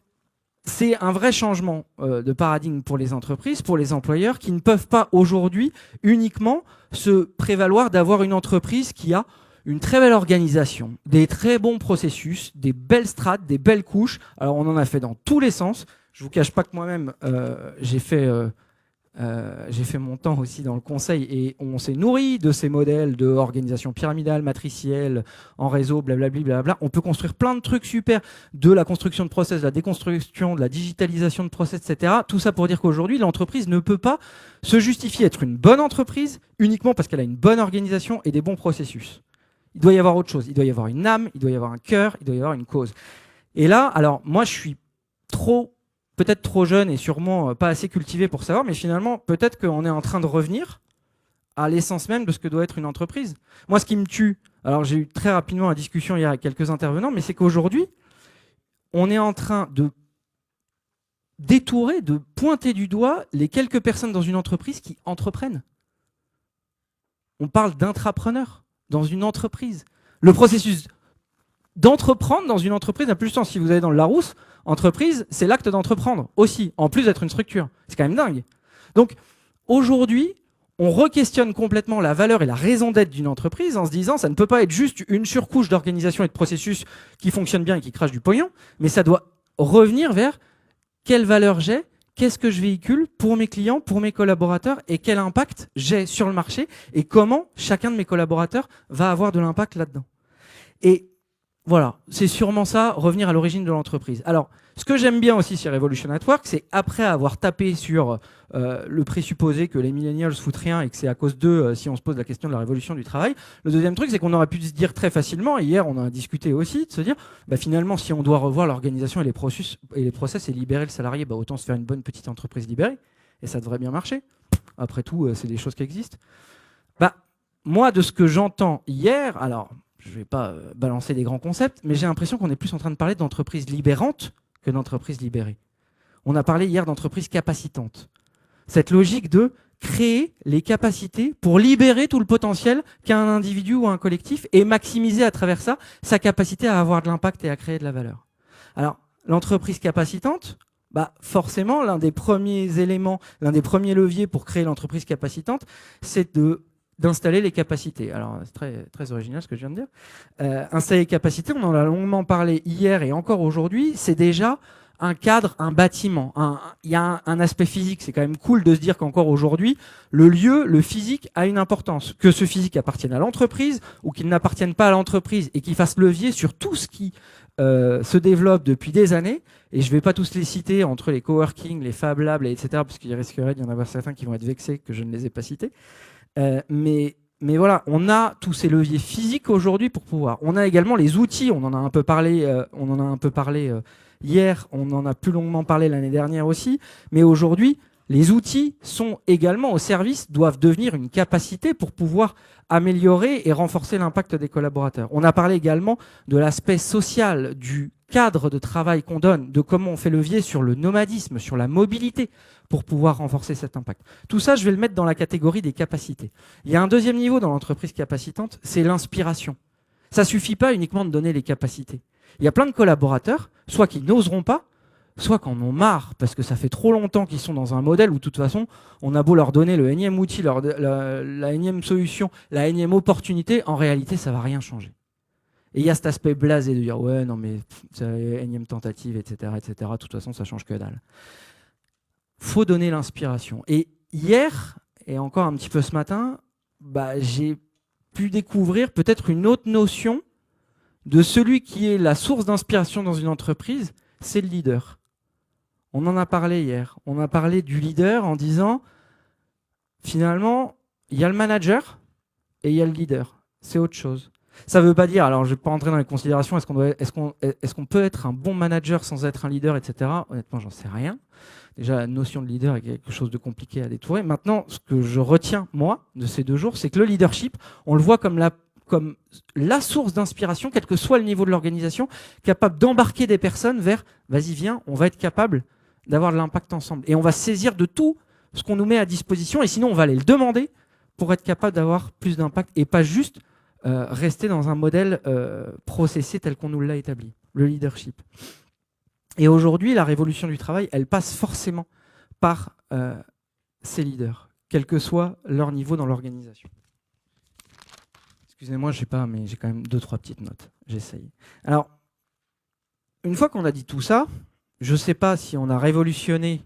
c'est un vrai changement de paradigme pour les entreprises, pour les employeurs, qui ne peuvent pas aujourd'hui uniquement se prévaloir d'avoir une entreprise qui a une très belle organisation, des très bons processus, des belles strates, des belles couches. Alors on en a fait dans tous les sens. Je vous cache pas que moi-même, j'ai fait mon temps aussi dans le conseil et on s'est nourri de ces modèles d'organisation pyramidale, matricielle, en réseau, blablabla, blablabla. On peut construire plein de trucs super, de la construction de process, de la déconstruction, de la digitalisation de process, etc. Tout ça pour dire qu'aujourd'hui, l'entreprise ne peut pas se justifier être une bonne entreprise uniquement parce qu'elle a une bonne organisation et des bons processus. Il doit y avoir autre chose. Il doit y avoir une âme, il doit y avoir un cœur, il doit y avoir une cause. Et là, alors moi, je suis peut-être trop jeune et sûrement pas assez cultivé pour savoir, mais finalement, peut-être qu'on est en train de revenir à l'essence même de ce que doit être une entreprise. Moi, ce qui me tue, alors j'ai eu très rapidement la discussion hier avec quelques intervenants, mais c'est qu'aujourd'hui, on est en train de détourer, de pointer du doigt les quelques personnes dans une entreprise qui entreprennent. On parle d'intrapreneurs dans une entreprise. Le processus d'entreprendre dans une entreprise n'a plus de sens. Si vous allez dans le Larousse, entreprise, c'est l'acte d'entreprendre aussi, en plus d'être une structure. C'est quand même dingue. Donc, aujourd'hui, on re-questionne complètement la valeur et la raison d'être d'une entreprise en se disant ça ne peut pas être juste une surcouche d'organisation et de processus qui fonctionne bien et qui crache du pognon, mais ça doit revenir vers quelle valeur j'ai, qu'est-ce que je véhicule pour mes clients, pour mes collaborateurs et quel impact j'ai sur le marché et comment chacun de mes collaborateurs va avoir de l'impact là-dedans. Et voilà, c'est sûrement ça, revenir à l'origine de l'entreprise. Alors, Ce que j'aime bien aussi sur Revolution at Work, c'est après avoir tapé sur le présupposé que les millennials foutent rien et que c'est à cause d'eux si on se pose la question de la révolution du travail, le deuxième truc, c'est qu'on aurait pu se dire très facilement, et hier on a discuté aussi, de se dire, finalement, si on doit revoir l'organisation et les process et libérer le salarié, autant se faire une bonne petite entreprise libérée, et ça devrait bien marcher. Après tout, c'est des choses qui existent. Moi, de ce que j'entends hier, alors je ne vais pas balancer des grands concepts, mais j'ai l'impression qu'on est plus en train de parler d'entreprise libérante que d'entreprise libérée. On a parlé hier d'entreprise capacitante. Cette logique de créer les capacités pour libérer tout le potentiel qu'a un individu ou un collectif et maximiser à travers ça sa capacité à avoir de l'impact et à créer de la valeur. Alors, l'entreprise capacitante, forcément, l'un des premiers éléments, l'un des premiers leviers pour créer l'entreprise capacitante, c'est d'installer les capacités. Alors, c'est très, très original ce que je viens de dire. Installer les capacités, on en a longuement parlé hier et encore aujourd'hui, c'est déjà un cadre, un bâtiment. Il y a un aspect physique. C'est quand même cool de se dire qu'encore aujourd'hui, le lieu, le physique a une importance. Que ce physique appartienne à l'entreprise ou qu'il n'appartienne pas à l'entreprise et qu'il fasse levier sur tout ce qui se développe depuis des années. Et je ne vais pas tous les citer entre les coworking, les Fab Labs, etc. parce qu'il risquerait d'y en avoir certains qui vont être vexés que je ne les ai pas cités. Mais voilà, on a tous ces leviers physiques aujourd'hui pour pouvoir. On a également les outils. On en a un peu parlé. Hier, on en a plus longuement parlé l'année dernière aussi. Mais aujourd'hui, les outils sont également au service, doivent devenir une capacité pour pouvoir améliorer et renforcer l'impact des collaborateurs. On a parlé également de l'aspect social, du cadre de travail qu'on donne, de comment on fait levier sur le nomadisme, sur la mobilité pour pouvoir renforcer cet impact. Tout ça, je vais le mettre dans la catégorie des capacités. Il y a un deuxième niveau dans l'entreprise capacitante, c'est l'inspiration. Ça ne suffit pas uniquement de donner les capacités. Il y a plein de collaborateurs, soit qui n'oseront pas, soit qui en ont marre, parce que ça fait trop longtemps qu'ils sont dans un modèle où, de toute façon, on a beau leur donner le énième outil, la énième solution, la énième opportunité, en réalité, ça ne va rien changer. Et il y a cet aspect blasé de dire « ouais, non mais c'est énième tentative, etc., etc. De toute façon, ça ne change que dalle. » Faut donner l'inspiration. Et hier, et encore un petit peu ce matin, j'ai pu découvrir peut-être une autre notion de celui qui est la source d'inspiration dans une entreprise, c'est le leader. On en a parlé hier. On a parlé du leader en disant, finalement, il y a le manager et il y a le leader. C'est autre chose. Ça ne veut pas dire, alors je ne vais pas entrer dans les considérations, est-ce qu'on peut être un bon manager sans être un leader, etc. Honnêtement, j'en sais rien. Déjà, la notion de leader est quelque chose de compliqué à détourer. Maintenant, ce que je retiens, moi, de ces 2 jours, c'est que le leadership, on le voit comme la source d'inspiration, quel que soit le niveau de l'organisation, capable d'embarquer des personnes vers « vas-y, viens, on va être capable d'avoir de l'impact ensemble. » Et on va saisir de tout ce qu'on nous met à disposition, et sinon on va aller le demander pour être capable d'avoir plus d'impact, et pas juste rester dans un modèle processé tel qu'on nous l'a établi, le leadership. Et aujourd'hui, la révolution du travail, elle passe forcément par ces leaders, quel que soit leur niveau dans l'organisation. Excusez-moi, je sais pas, mais j'ai quand même 2-3 petites notes. J'essaye. Alors, une fois qu'on a dit tout ça, je ne sais pas si on a révolutionné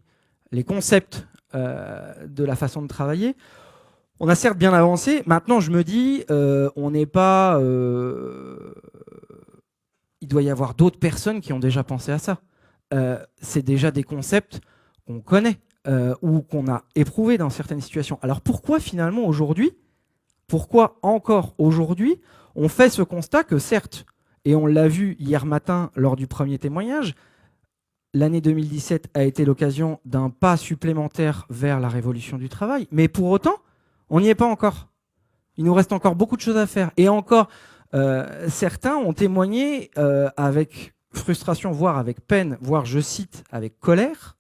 les concepts de la façon de travailler. On a certes bien avancé. Maintenant, je me dis, on n'est pas... il doit y avoir d'autres personnes qui ont déjà pensé à ça. C'est déjà des concepts qu'on connaît ou qu'on a éprouvés dans certaines situations. Alors pourquoi finalement aujourd'hui, pourquoi encore aujourd'hui, on fait ce constat que certes, et on l'a vu hier matin lors du premier témoignage, l'année 2017 a été l'occasion d'un pas supplémentaire vers la révolution du travail, mais pour autant, on n'y est pas encore. Il nous reste encore beaucoup de choses à faire. Et encore, certains ont témoigné avec frustration, voire avec peine, voire, je cite, avec colère,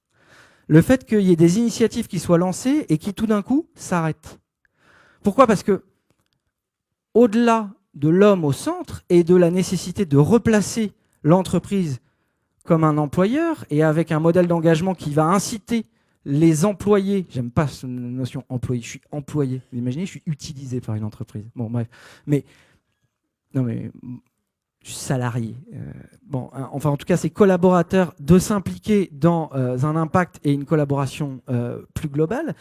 le fait qu'il y ait des initiatives qui soient lancées et qui tout d'un coup s'arrêtent. Pourquoi ? Parce que au-delà de l'homme au centre et de la nécessité de replacer l'entreprise comme un employeur et avec un modèle d'engagement qui va inciter les employés, j'aime pas cette notion employé, je suis employé, vous imaginez, je suis utilisé par une entreprise. Bon, bref, mais je suis salarié. Enfin, en tout cas, c'est collaborateurs de s'impliquer dans un impact et une collaboration plus globale.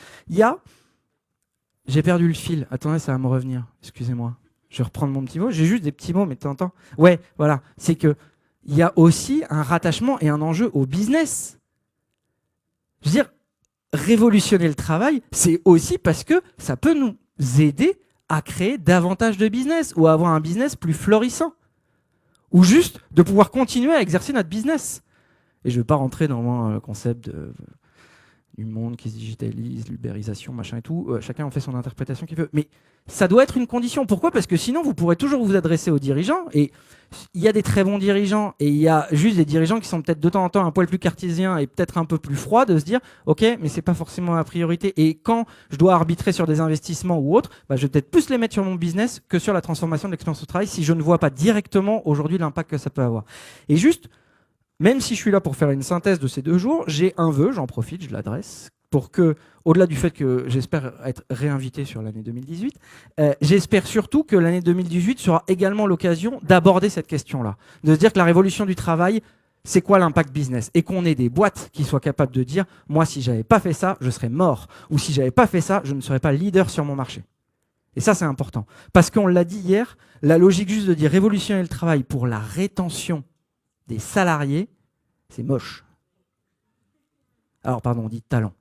J'ai perdu le fil. Attendez, ça va me revenir. Excusez-moi. Je vais reprendre mon petit mot. J'ai juste des petits mots, mais de temps en temps. Ouais, voilà. C'est qu'il il y a aussi un rattachement et un enjeu au business. Je veux dire, révolutionner le travail, c'est aussi parce que ça peut nous aider à créer davantage de business ou à avoir un business plus florissant. Ou juste de pouvoir continuer à exercer notre business. Et je ne veux pas rentrer dans le concept du monde qui se digitalise, l'ubérisation, machin et tout. Chacun en fait son interprétation qu'il veut. Mais ça doit être une condition. Pourquoi ? Parce que sinon, vous pourrez toujours vous adresser aux dirigeants. Et il y a des très bons dirigeants et il y a juste des dirigeants qui sont peut-être de temps en temps un poil plus cartésiens et peut-être un peu plus froids, de se dire ok, mais c'est pas forcément la priorité. Et quand je dois arbitrer sur des investissements ou autres, je vais peut-être plus les mettre sur mon business que sur la transformation de l'expérience au travail si je ne vois pas directement aujourd'hui l'impact que ça peut avoir. Et juste, même si je suis là pour faire une synthèse de ces 2 jours, j'ai un vœu, j'en profite, je l'adresse, pour que, au-delà du fait que j'espère être réinvité sur l'année 2018, j'espère surtout que l'année 2018 sera également l'occasion d'aborder cette question-là, de se dire que la révolution du travail, c'est quoi l'impact business ? Et qu'on ait des boîtes qui soient capables de dire « moi, si j'avais pas fait ça, je serais mort » ou « si j'avais pas fait ça, je ne serais pas leader sur mon marché ». Et ça, c'est important. Parce qu'on l'a dit hier, la logique juste de dire révolutionner le travail pour la rétention des salariés, c'est moche. Alors, pardon, on dit talent.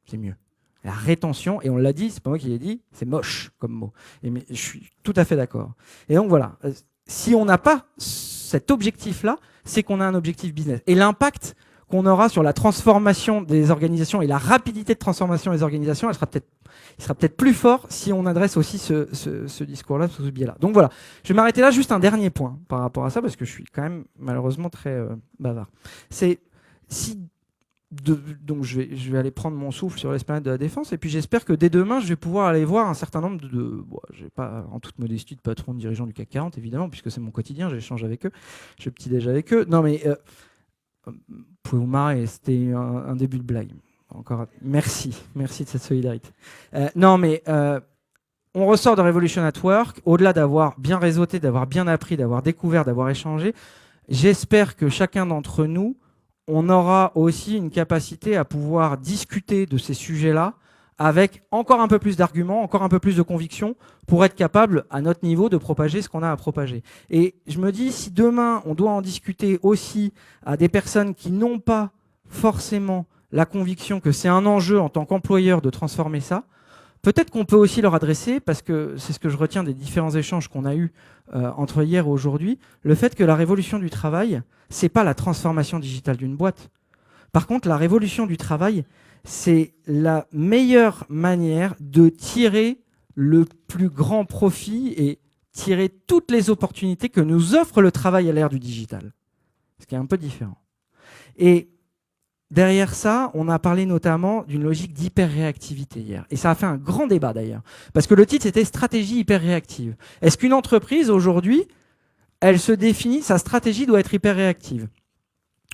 C'est mieux. La rétention, et on l'a dit, c'est pas moi qui l'ai dit, c'est moche comme mot. Mais je suis tout à fait d'accord. Et donc voilà, si on n'a pas cet objectif-là, c'est qu'on a un objectif business. Et l'impact qu'on aura sur la transformation des organisations et la rapidité de transformation des organisations, il sera peut-être plus fort si on adresse aussi ce discours-là, ce biais-là. Donc voilà, je vais m'arrêter là. Juste un dernier point par rapport à ça, parce que je suis quand même malheureusement très bavard. C'est si donc je vais aller prendre mon souffle sur l'esplanade de la Défense, et puis j'espère que dès demain, je vais pouvoir aller voir un certain nombre je n'ai pas en toute modestie de patron de dirigeants du CAC 40, évidemment, puisque c'est mon quotidien, j'échange avec eux, je petit-déj avec eux. Non mais, vous pouvez vous marrer, c'était un début de blague. Encore, merci de cette solidarité. Non mais, on ressort de Revolution at Work, au-delà d'avoir bien réseauté, d'avoir bien appris, d'avoir découvert, d'avoir échangé, j'espère que chacun d'entre nous, on aura aussi une capacité à pouvoir discuter de ces sujets-là avec encore un peu plus d'arguments, encore un peu plus de conviction pour être capable, à notre niveau, de propager ce qu'on a à propager. Et je me dis, si demain, on doit en discuter aussi à des personnes qui n'ont pas forcément la conviction que c'est un enjeu en tant qu'employeur de transformer ça, peut-être qu'on peut aussi leur adresser, parce que c'est ce que je retiens des différents échanges qu'on a eus entre hier et aujourd'hui, le fait que la révolution du travail, c'est pas la transformation digitale d'une boîte. Par contre, la révolution du travail, c'est la meilleure manière de tirer le plus grand profit et tirer toutes les opportunités que nous offre le travail à l'ère du digital. Ce qui est un peu différent. Et derrière ça, on a parlé notamment d'une logique d'hyper-réactivité hier. Et ça a fait un grand débat d'ailleurs. Parce que le titre, c'était « Stratégie hyper-réactive ». Est-ce qu'une entreprise, aujourd'hui, elle se définit, sa stratégie doit être hyper-réactive ?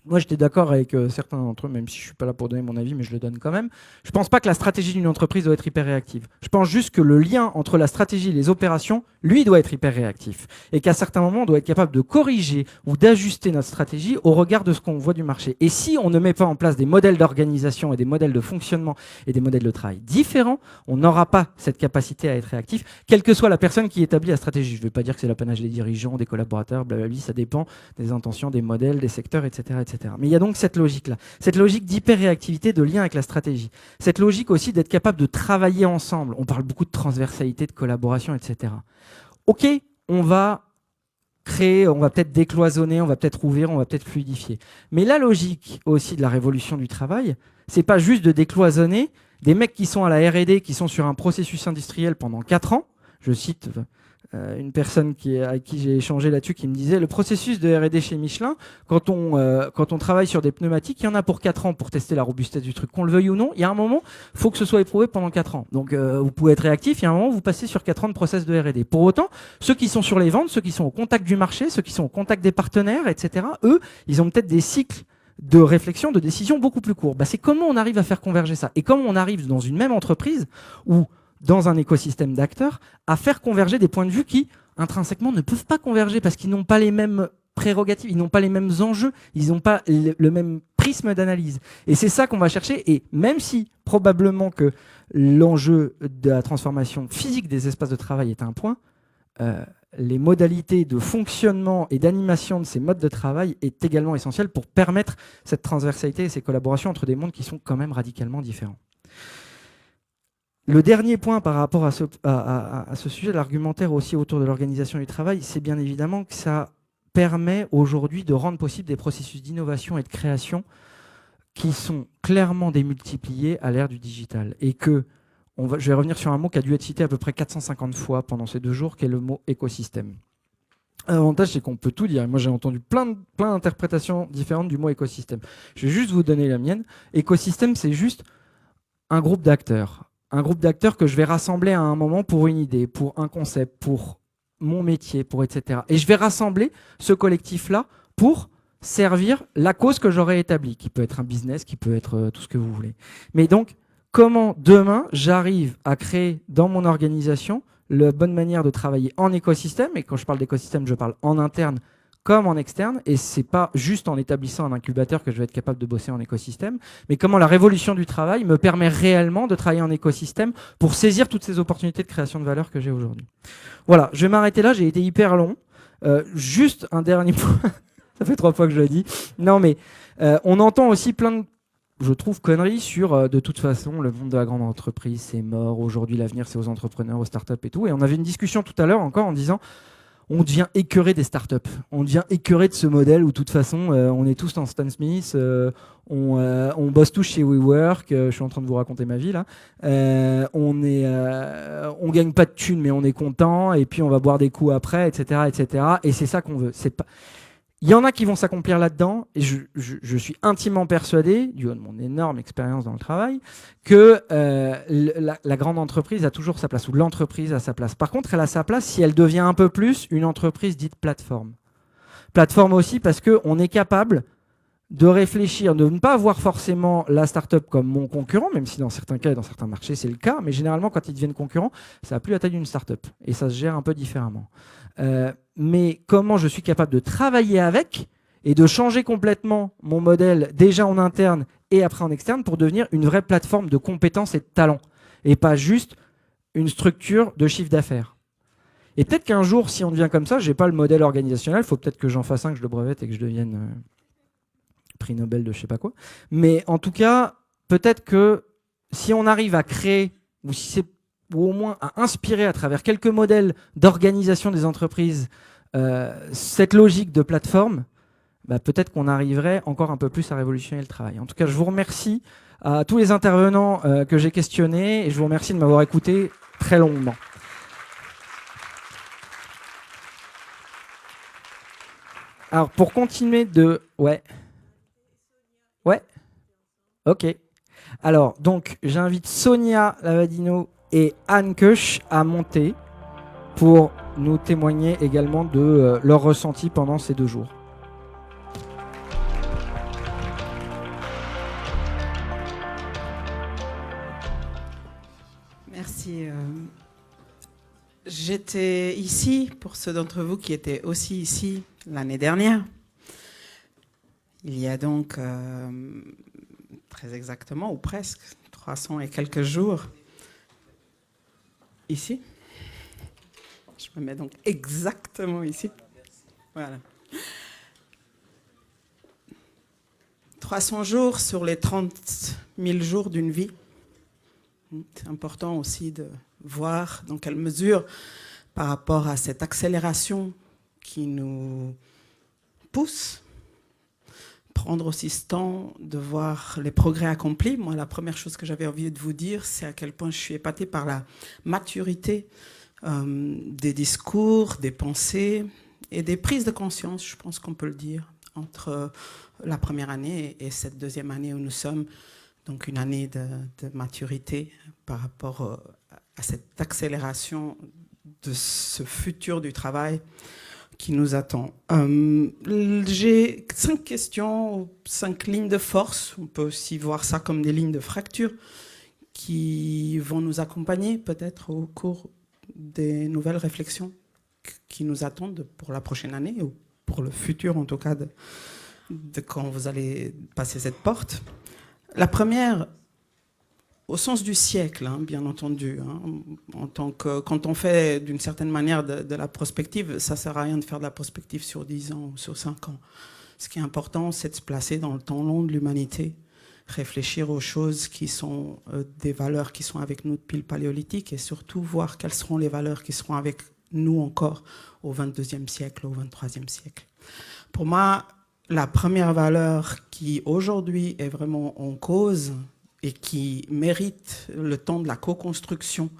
Moi, j'étais d'accord avec certains d'entre eux, même si je ne suis pas là pour donner mon avis, mais je le donne quand même. Je ne pense pas que la stratégie d'une entreprise doit être hyper réactive. Je pense juste que le lien entre la stratégie et les opérations, lui, doit être hyper réactif. Et qu'à certains moments, on doit être capable de corriger ou d'ajuster notre stratégie au regard de ce qu'on voit du marché. Et si on ne met pas en place des modèles d'organisation et des modèles de fonctionnement et des modèles de travail différents, on n'aura pas cette capacité à être réactif, quelle que soit la personne qui établit la stratégie. Je ne vais pas dire que c'est l'apanage des dirigeants, des collaborateurs, blablabla, ça dépend des intentions, des modèles, des secteurs, etc., etc. Mais il y a donc cette logique-là, cette logique d'hyper-réactivité, de lien avec la stratégie. Cette logique aussi d'être capable de travailler ensemble. On parle beaucoup de transversalité, de collaboration, etc. Ok, on va créer, on va peut-être décloisonner, on va peut-être ouvrir, on va peut-être fluidifier. Mais la logique aussi de la révolution du travail, c'est pas juste de décloisonner des mecs qui sont à la R&D, qui sont sur un processus industriel pendant 4 ans. Je cite une personne avec qui j'ai échangé là-dessus qui me disait le processus de R&D chez Michelin, quand on travaille sur des pneumatiques, il y en a pour 4 ans pour tester la robustesse du truc, qu'on le veuille ou non. Il y a un moment, il faut que ce soit éprouvé pendant 4 ans. Donc vous pouvez être réactif, il y a un moment, vous passez sur 4 ans de process de R&D. Pour autant, ceux qui sont sur les ventes, ceux qui sont au contact du marché, ceux qui sont au contact des partenaires, etc., eux, ils ont peut-être des cycles de réflexion, de décision beaucoup plus courts. C'est comment on arrive à faire converger ça. Et comment on arrive dans une même entreprise où dans un écosystème d'acteurs, à faire converger des points de vue qui, intrinsèquement, ne peuvent pas converger parce qu'ils n'ont pas les mêmes prérogatives, ils n'ont pas les mêmes enjeux, ils n'ont pas le même prisme d'analyse. Et c'est ça qu'on va chercher. Et même si, probablement que l'enjeu de la transformation physique des espaces de travail est un point, les modalités de fonctionnement et d'animation de ces modes de travail est également essentiel pour permettre cette transversalité et ces collaborations entre des mondes qui sont quand même radicalement différents. Le dernier point par rapport à ce sujet, l'argumentaire aussi autour de l'organisation du travail, c'est bien évidemment que ça permet aujourd'hui de rendre possible des processus d'innovation et de création qui sont clairement démultipliés à l'ère du digital. Et que, je vais revenir sur un mot qui a dû être cité à peu près 450 fois pendant ces 2 jours, qui est le mot écosystème. L'avantage, c'est qu'on peut tout dire. Moi, j'ai entendu plein d'interprétations différentes du mot écosystème. Je vais juste vous donner la mienne. Écosystème, c'est juste un groupe d'acteurs. Un groupe d'acteurs que je vais rassembler à un moment pour une idée, pour un concept, pour mon métier, pour etc. Et je vais rassembler ce collectif-là pour servir la cause que j'aurais établie, qui peut être un business, qui peut être tout ce que vous voulez. Mais donc, comment demain, j'arrive à créer dans mon organisation la bonne manière de travailler en écosystème, et quand je parle d'écosystème, je parle en interne comme en externe, et c'est pas juste en établissant un incubateur que je vais être capable de bosser en écosystème, mais comment la révolution du travail me permet réellement de travailler en écosystème pour saisir toutes ces opportunités de création de valeur que j'ai aujourd'hui. Voilà, je vais m'arrêter là, j'ai été hyper long. Juste un dernier point, ça fait 3 fois que je le dis. Non mais on entend aussi plein de, je trouve, conneries sur de toute façon le monde de la grande entreprise c'est mort, aujourd'hui l'avenir c'est aux entrepreneurs, aux startups et tout, et on avait une discussion tout à l'heure encore en disant on devient écœuré des startups, on devient écœuré de ce modèle où de toute façon on est tous dans Stan Smith, on bosse tous chez WeWork, je suis en train de vous raconter ma vie là, on gagne pas de thunes mais on est content et puis on va boire des coups après, etc. etc. Et c'est ça qu'on veut. C'est pas... Il y en a qui vont s'accomplir là-dedans, et je suis intimement persuadé, du haut de mon énorme expérience dans le travail, que la grande entreprise a toujours sa place, ou l'entreprise a sa place. Par contre, elle a sa place si elle devient un peu plus une entreprise dite plateforme. Plateforme aussi parce qu'on est capable de réfléchir, de ne pas voir forcément la start-up comme mon concurrent, même si dans certains cas et dans certains marchés c'est le cas, mais généralement quand ils deviennent concurrents, ça n'a plus la taille d'une start-up, et ça se gère un peu différemment. Mais comment je suis capable de travailler avec et de changer complètement mon modèle déjà en interne et après en externe pour devenir une vraie plateforme de compétences et de talents et pas juste une structure de chiffre d'affaires. Et peut-être qu'un jour, si on devient comme ça, j'ai pas le modèle organisationnel, il faut peut-être que j'en fasse un, que je le brevette et que je devienne prix Nobel de je sais pas quoi. Mais en tout cas, peut-être que si on arrive à créer, ou si c'est ou au moins à inspirer à travers quelques modèles d'organisation des entreprises cette logique de plateforme, bah, peut-être qu'on arriverait encore un peu plus à révolutionner le travail. En tout cas, je vous remercie à tous les intervenants que j'ai questionnés et je vous remercie de m'avoir écouté très longuement. Alors, pour continuer de... Ouais. Ok. Alors, donc, j'invite Sonia Lavadino et Anne Koch à monter pour nous témoigner également de leur ressenti pendant ces 2 jours. Merci. J'étais ici, pour ceux d'entre vous qui étaient aussi ici l'année dernière. Il y a donc, très exactement, ou presque, 300 et quelques jours, ici. Je me mets donc exactement ici. Voilà. 300 jours sur les 30 000 jours d'une vie. C'est important aussi de voir dans quelle mesure, par rapport à cette accélération qui nous pousse, prendre aussi ce temps de voir les progrès accomplis. Moi, la première chose que j'avais envie de vous dire, c'est à quel point je suis épatée par la maturité des discours, des pensées et des prises de conscience, je pense qu'on peut le dire, entre la première année et cette deuxième année où nous sommes. Donc une année de maturité par rapport à cette accélération de ce futur du travail qui nous attend. J'ai 5 questions, 5 lignes de force. On peut aussi voir ça comme des lignes de fracture qui vont nous accompagner peut-être au cours des nouvelles réflexions qui nous attendent pour la prochaine année ou pour le futur en tout cas de quand vous allez passer cette porte. La première, au sens du siècle, hein, bien entendu. Hein, quand on fait d'une certaine manière de la prospective, ça ne sert à rien de faire de la prospective sur 10 ans ou sur 5 ans. Ce qui est important, c'est de se placer dans le temps long de l'humanité, réfléchir aux choses qui sont des valeurs qui sont avec nous depuis le Paléolithique et surtout voir quelles seront les valeurs qui seront avec nous encore au XXIe siècle, au XXIIIe siècle. Pour moi, la première valeur qui aujourd'hui est vraiment en cause et qui mérite le temps de la co-construction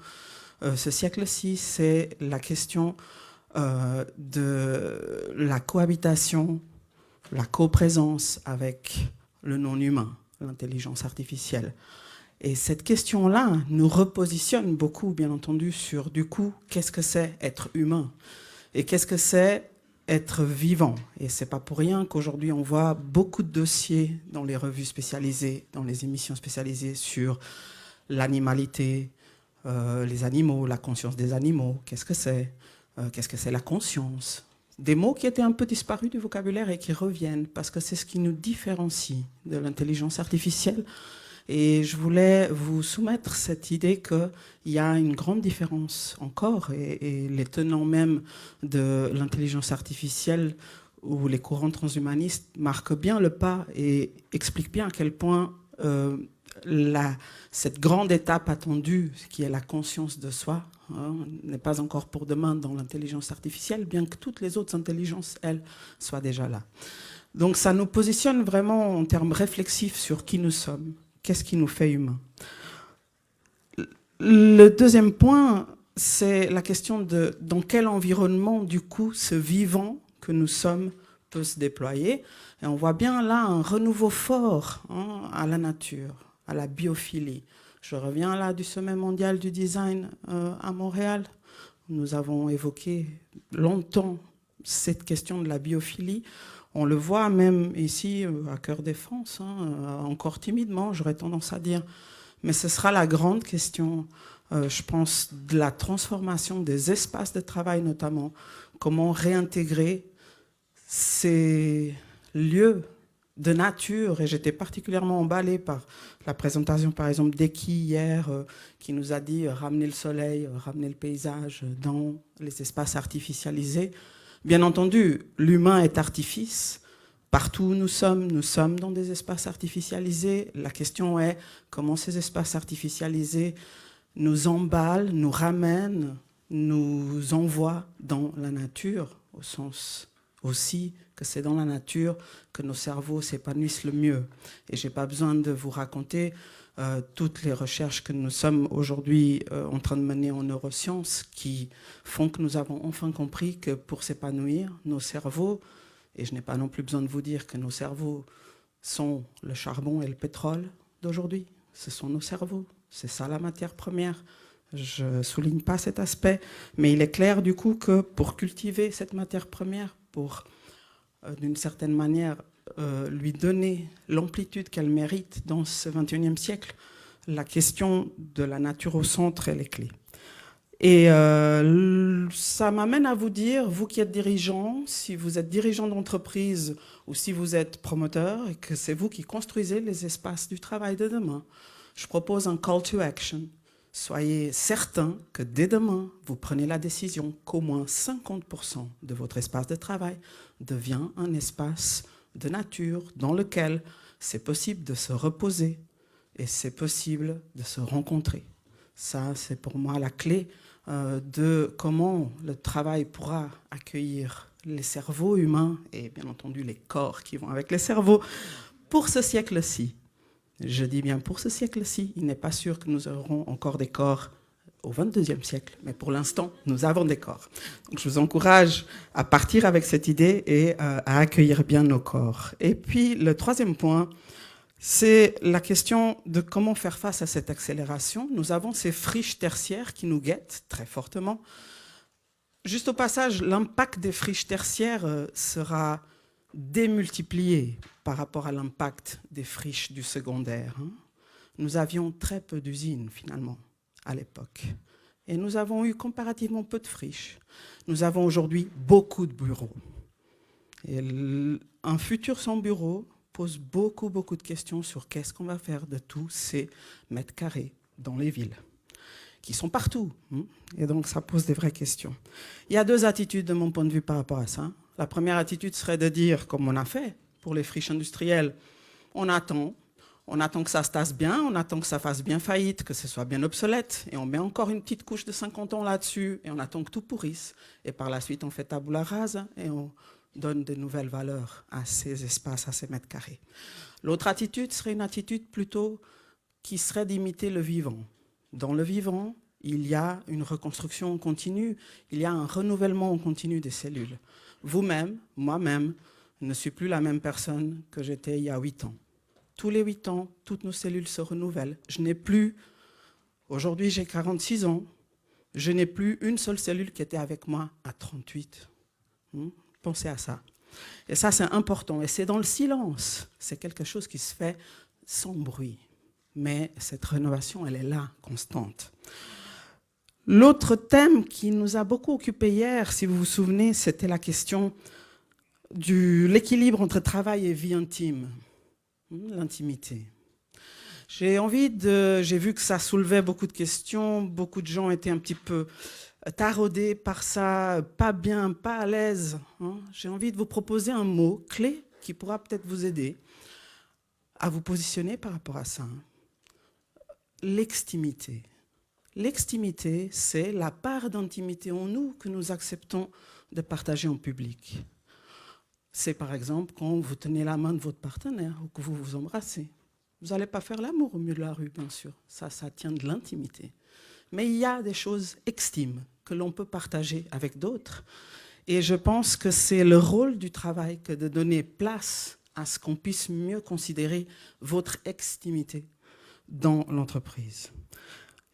ce siècle-ci, c'est la question de la cohabitation, la coprésence avec le non-humain, l'intelligence artificielle. Et cette question-là nous repositionne beaucoup, bien entendu, sur, du coup, qu'est-ce que c'est être humain et qu'est-ce que c'est être vivant. Et c'est pas pour rien qu'aujourd'hui, on voit beaucoup de dossiers dans les revues spécialisées, dans les émissions spécialisées sur l'animalité, les animaux, la conscience des animaux, qu'est-ce que c'est la conscience. Des mots qui étaient un peu disparus du vocabulaire et qui reviennent, parce que c'est ce qui nous différencie de l'intelligence artificielle. Et je voulais vous soumettre cette idée qu'il y a une grande différence encore, et les tenants même de l'intelligence artificielle ou les courants transhumanistes marquent bien le pas et expliquent bien à quel point cette grande étape attendue, qui est la conscience de soi, n'est pas encore pour demain dans l'intelligence artificielle, bien que toutes les autres intelligences, elles, soient déjà là. Donc ça nous positionne vraiment en termes réflexifs sur qui nous sommes, qu'est-ce qui nous fait humains. Le deuxième point, c'est la question de dans quel environnement, du coup, ce vivant que nous sommes peut se déployer. Et on voit bien là un renouveau fort à la nature, à la biophilie. Je reviens là du sommet mondial du design à Montréal. Nous avons évoqué longtemps cette question de la biophilie. On le voit même ici à Cœur des France, encore timidement, j'aurais tendance à dire. Mais ce sera la grande question, je pense, de la transformation des espaces de travail notamment. Comment réintégrer ces lieux de nature, et j'étais particulièrement emballée par la présentation par exemple d'Eki hier, qui nous a dit ramener le soleil, ramener le paysage dans les espaces artificialisés. Bien entendu, l'humain est artifice. Partout où nous sommes dans des espaces artificialisés. La question est comment ces espaces artificialisés nous emballent, nous ramènent, nous envoient dans la nature, au sens aussi que c'est dans la nature que nos cerveaux s'épanouissent le mieux. Et je n'ai pas besoin de vous raconter toutes les recherches que nous sommes aujourd'hui en train de mener en neurosciences qui font que nous avons enfin compris que pour s'épanouir, nos cerveaux, et je n'ai pas non plus besoin de vous dire que nos cerveaux sont le charbon et le pétrole d'aujourd'hui, ce sont nos cerveaux, c'est ça la matière première. Je ne souligne pas cet aspect, mais il est clair du coup que pour cultiver cette matière première, pour d'une certaine manière lui donner l'amplitude qu'elle mérite dans ce XXIe siècle, la question de la nature au centre, elle est clé. Et ça m'amène à vous dire, vous qui êtes dirigeants, si vous êtes dirigeant d'entreprise ou si vous êtes promoteur et que c'est vous qui construisez les espaces du travail de demain, je propose un call to action. Soyez certains que dès demain, vous prenez la décision qu'au moins 50% de votre espace de travail devient un espace de nature dans lequel c'est possible de se reposer et c'est possible de se rencontrer. Ça, c'est pour moi la clé de comment le travail pourra accueillir les cerveaux humains et bien entendu les corps qui vont avec les cerveaux pour ce siècle-ci. Je dis bien pour ce siècle-ci, il n'est pas sûr que nous aurons encore des corps au XXIe siècle, mais pour l'instant, nous avons des corps. Donc je vous encourage à partir avec cette idée et à accueillir bien nos corps. Et puis le troisième point, c'est la question de comment faire face à cette accélération. Nous avons ces friches tertiaires qui nous guettent très fortement. Juste au passage, l'impact des friches tertiaires sera démultiplié par rapport à l'impact des friches du secondaire. Nous avions très peu d'usines, finalement, à l'époque. Et nous avons eu comparativement peu de friches. Nous avons aujourd'hui beaucoup de bureaux. Et un futur sans bureau pose beaucoup de questions sur qu'est-ce qu'on va faire de tous ces mètres carrés dans les villes, qui sont partout. Et donc, ça pose des vraies questions. Il y a 2 attitudes de mon point de vue par rapport à ça. La première attitude serait de dire, comme on a fait pour les friches industrielles, on attend que ça se tasse bien, on attend que ça fasse bien faillite, que ce soit bien obsolète, et on met encore une petite couche de 50 ans là-dessus, et on attend que tout pourrisse. Et par la suite, on fait tabula rasa, et on donne de nouvelles valeurs à ces espaces, à ces mètres carrés. L'autre attitude serait une attitude plutôt qui serait d'imiter le vivant. Dans le vivant, il y a une reconstruction en continu, il y a un renouvellement en continu des cellules. Vous-même, moi-même, ne suis plus la même personne que j'étais il y a 8 ans. Tous les 8 ans, toutes nos cellules se renouvellent. Aujourd'hui j'ai 46 ans, je n'ai plus une seule cellule qui était avec moi à 38. Pensez à ça. Et ça, c'est important. Et c'est dans le silence. C'est quelque chose qui se fait sans bruit. Mais cette rénovation, elle est là, constante. L'autre thème qui nous a beaucoup occupé hier, si vous vous souvenez, c'était la question de l'équilibre entre travail et vie intime. L'intimité. J'ai vu que ça soulevait beaucoup de questions. Beaucoup de gens étaient un petit peu taraudés par ça, pas bien, pas à l'aise. J'ai envie de vous proposer un mot clé qui pourra peut-être vous aider à vous positionner par rapport à ça. L'extimité. L'extimité, c'est la part d'intimité en nous que nous acceptons de partager en public. C'est par exemple quand vous tenez la main de votre partenaire ou que vous vous embrassez. Vous n'allez pas faire l'amour au milieu de la rue, bien sûr. Ça tient de l'intimité. Mais il y a des choses extimes que l'on peut partager avec d'autres. Et je pense que c'est le rôle du travail que de donner place à ce qu'on puisse mieux considérer votre extimité dans l'entreprise.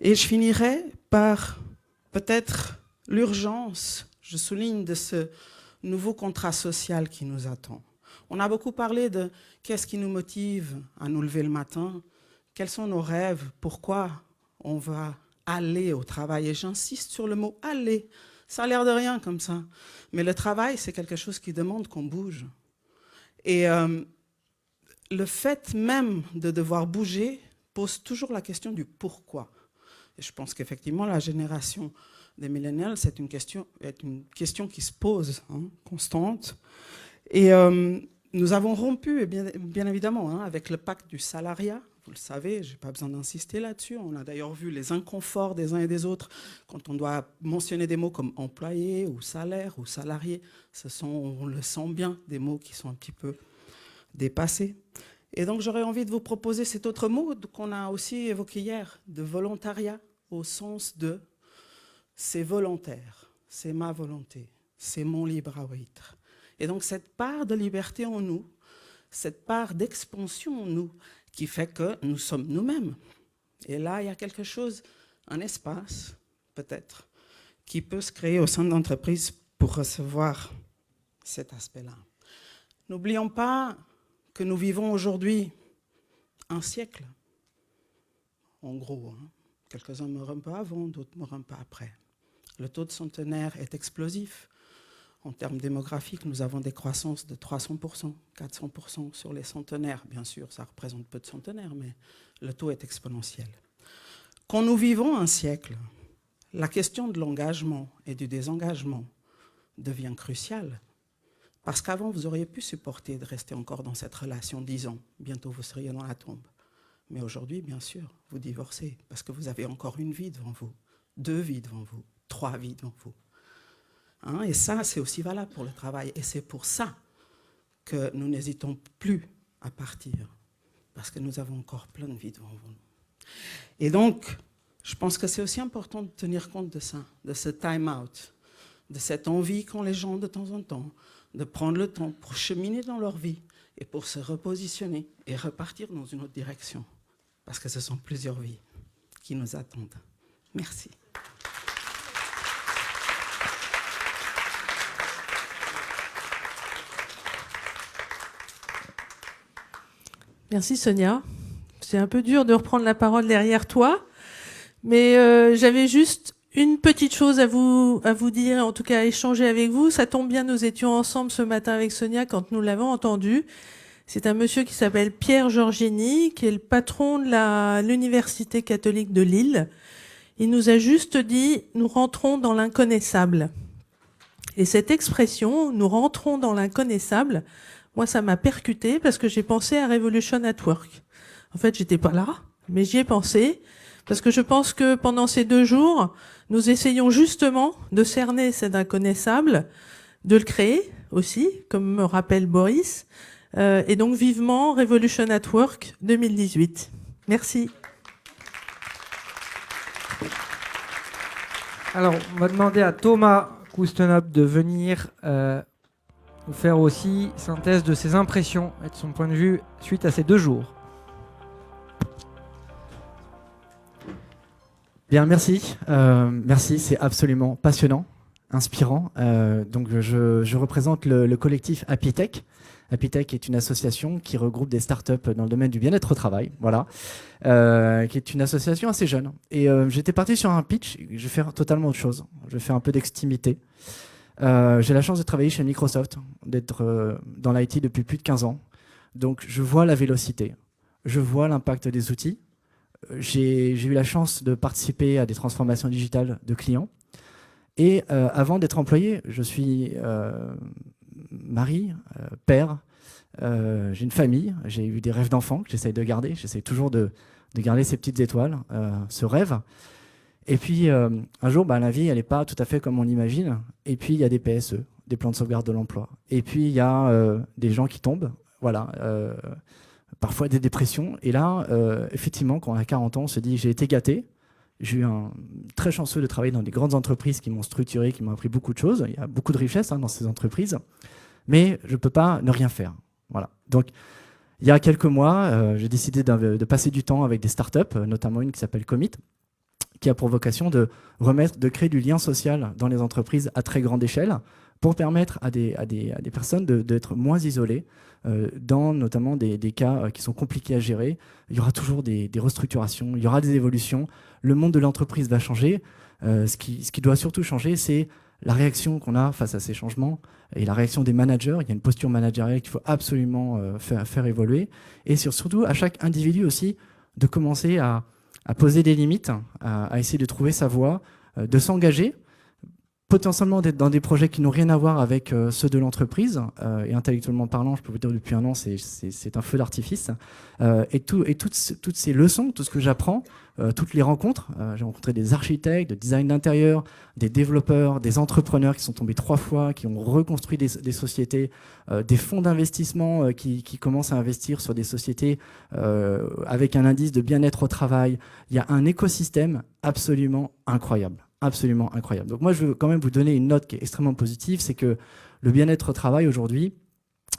Et je finirai par peut-être l'urgence, je souligne, de ce nouveau contrat social qui nous attend. On a beaucoup parlé de qu'est-ce qui nous motive à nous lever le matin, quels sont nos rêves, pourquoi on va aller au travail. Et j'insiste sur le mot « aller ». Ça a l'air de rien comme ça. Mais le travail, c'est quelque chose qui demande qu'on bouge. Et le fait même de devoir bouger pose toujours la question du pourquoi. Et je pense qu'effectivement, la génération des millennials, c'est une question qui se pose, constante. Et nous avons rompu, bien évidemment, avec le pacte du salariat. Vous le savez, je n'ai pas besoin d'insister là-dessus. On a d'ailleurs vu les inconforts des uns et des autres quand on doit mentionner des mots comme employé ou salaire ou salarié. On le sent bien, des mots qui sont un petit peu dépassés. Et donc j'aurais envie de vous proposer cet autre mot qu'on a aussi évoqué hier, de volontariat, au sens de c'est volontaire, c'est ma volonté, c'est mon libre arbitre. Et donc cette part de liberté en nous, cette part d'expansion en nous, qui fait que nous sommes nous-mêmes. Et là, il y a quelque chose, un espace, peut-être, qui peut se créer au sein de l'entreprise pour recevoir cet aspect-là. N'oublions pas que nous vivons aujourd'hui un siècle, en gros. Quelques-uns meurent un peu avant, d'autres meurent un peu après. Le taux de centenaire est explosif. En termes démographiques, nous avons des croissances de 300%, 400% sur les centenaires. Bien sûr, ça représente peu de centenaires, mais le taux est exponentiel. Quand nous vivons un siècle, la question de l'engagement et du désengagement devient cruciale. Parce qu'avant, vous auriez pu supporter de rester encore dans cette relation 10 ans. Bientôt, vous seriez dans la tombe. Mais aujourd'hui, bien sûr, vous divorcez parce que vous avez encore une vie devant vous, 2 vies devant vous, 3 vies devant vous. Et ça, c'est aussi valable pour le travail. Et c'est pour ça que nous n'hésitons plus à partir, parce que nous avons encore plein de vies devant nous. Et donc, je pense que c'est aussi important de tenir compte de ça, de ce time-out, de cette envie qu'ont les gens de temps en temps, de prendre le temps pour cheminer dans leur vie et pour se repositionner et repartir dans une autre direction, parce que ce sont plusieurs vies qui nous attendent. Merci. Merci Sonia. C'est un peu dur de reprendre la parole derrière toi, mais j'avais juste une petite chose à vous dire, en tout cas à échanger avec vous. Ça tombe bien, nous étions ensemble ce matin avec Sonia quand nous l'avons entendu. C'est un monsieur qui s'appelle Pierre Giorgini, qui est le patron de l'Université catholique de Lille. Il nous a juste dit « nous rentrons dans l'inconnaissable ». Et cette expression « nous rentrons dans l'inconnaissable », moi, ça m'a percuté parce que j'ai pensé à Revolution at Work. En fait, j'étais pas là, mais j'y ai pensé parce que je pense que pendant ces 2 jours, nous essayons justement de cerner cet inconnaissable, de le créer aussi, comme me rappelle Boris, et donc vivement Revolution at Work 2018. Merci. Alors, on va demander à Thomas Koustenop de venir nous faire aussi synthèse de ses impressions et de son point de vue suite à ces 2 jours. Bien, merci. Merci, c'est absolument passionnant, inspirant. Donc, je représente le collectif Happy Tech. Happy Tech est une association qui regroupe des startups dans le domaine du bien-être au travail, voilà, qui est une association assez jeune. Et j'étais parti sur un pitch, je vais faire totalement autre chose. Je vais faire un peu d'extimité. J'ai la chance de travailler chez Microsoft, d'être dans l'IT depuis plus de 15 ans. Donc, je vois la vélocité, je vois l'impact des outils. J'ai eu la chance de participer à des transformations digitales de clients. Et avant d'être employé, je suis mari, père, j'ai une famille, j'ai eu des rêves d'enfant que j'essaye de garder. J'essaye toujours de garder ces petites étoiles, ce rêve. Et puis, un jour, la vie, elle n'est pas tout à fait comme on l'imagine. Et puis, il y a des PSE, des plans de sauvegarde de l'emploi. Et puis, il y a des gens qui tombent, voilà, parfois des dépressions. Et là, effectivement, quand on a 40 ans, on se dit, j'ai été gâté. J'ai eu très chanceux de travailler dans des grandes entreprises qui m'ont structuré, qui m'ont appris beaucoup de choses. Il y a beaucoup de richesses dans ces entreprises. Mais je ne peux pas ne rien faire. Voilà. Donc, il y a quelques mois, j'ai décidé de passer du temps avec des startups, notamment une qui s'appelle Commit, qui a pour vocation de créer du lien social dans les entreprises à très grande échelle pour permettre à des personnes d'être moins isolées dans notamment des cas qui sont compliqués à gérer. Il y aura toujours des restructurations, il y aura des évolutions. Le monde de l'entreprise va changer. Ce qui doit surtout changer, c'est la réaction qu'on a face à ces changements et la réaction des managers. Il y a une posture managériale qu'il faut absolument faire évoluer. Et surtout, à chaque individu aussi, de commencer à poser des limites, à essayer de trouver sa voie, de s'engager, potentiellement d'être dans des projets qui n'ont rien à voir avec ceux de l'entreprise. Et intellectuellement parlant, je peux vous dire depuis un an, c'est un feu d'artifice. Et toutes ces leçons, tout ce que j'apprends, toutes les rencontres, j'ai rencontré des architectes, de design d'intérieur, des développeurs, des entrepreneurs qui sont tombés 3 fois, qui ont reconstruit des sociétés, des fonds d'investissement qui commencent à investir sur des sociétés avec un indice de bien-être au travail. Il y a un écosystème absolument incroyable. Absolument incroyable. Donc moi, je veux quand même vous donner une note qui est extrêmement positive, c'est que le bien-être au travail aujourd'hui,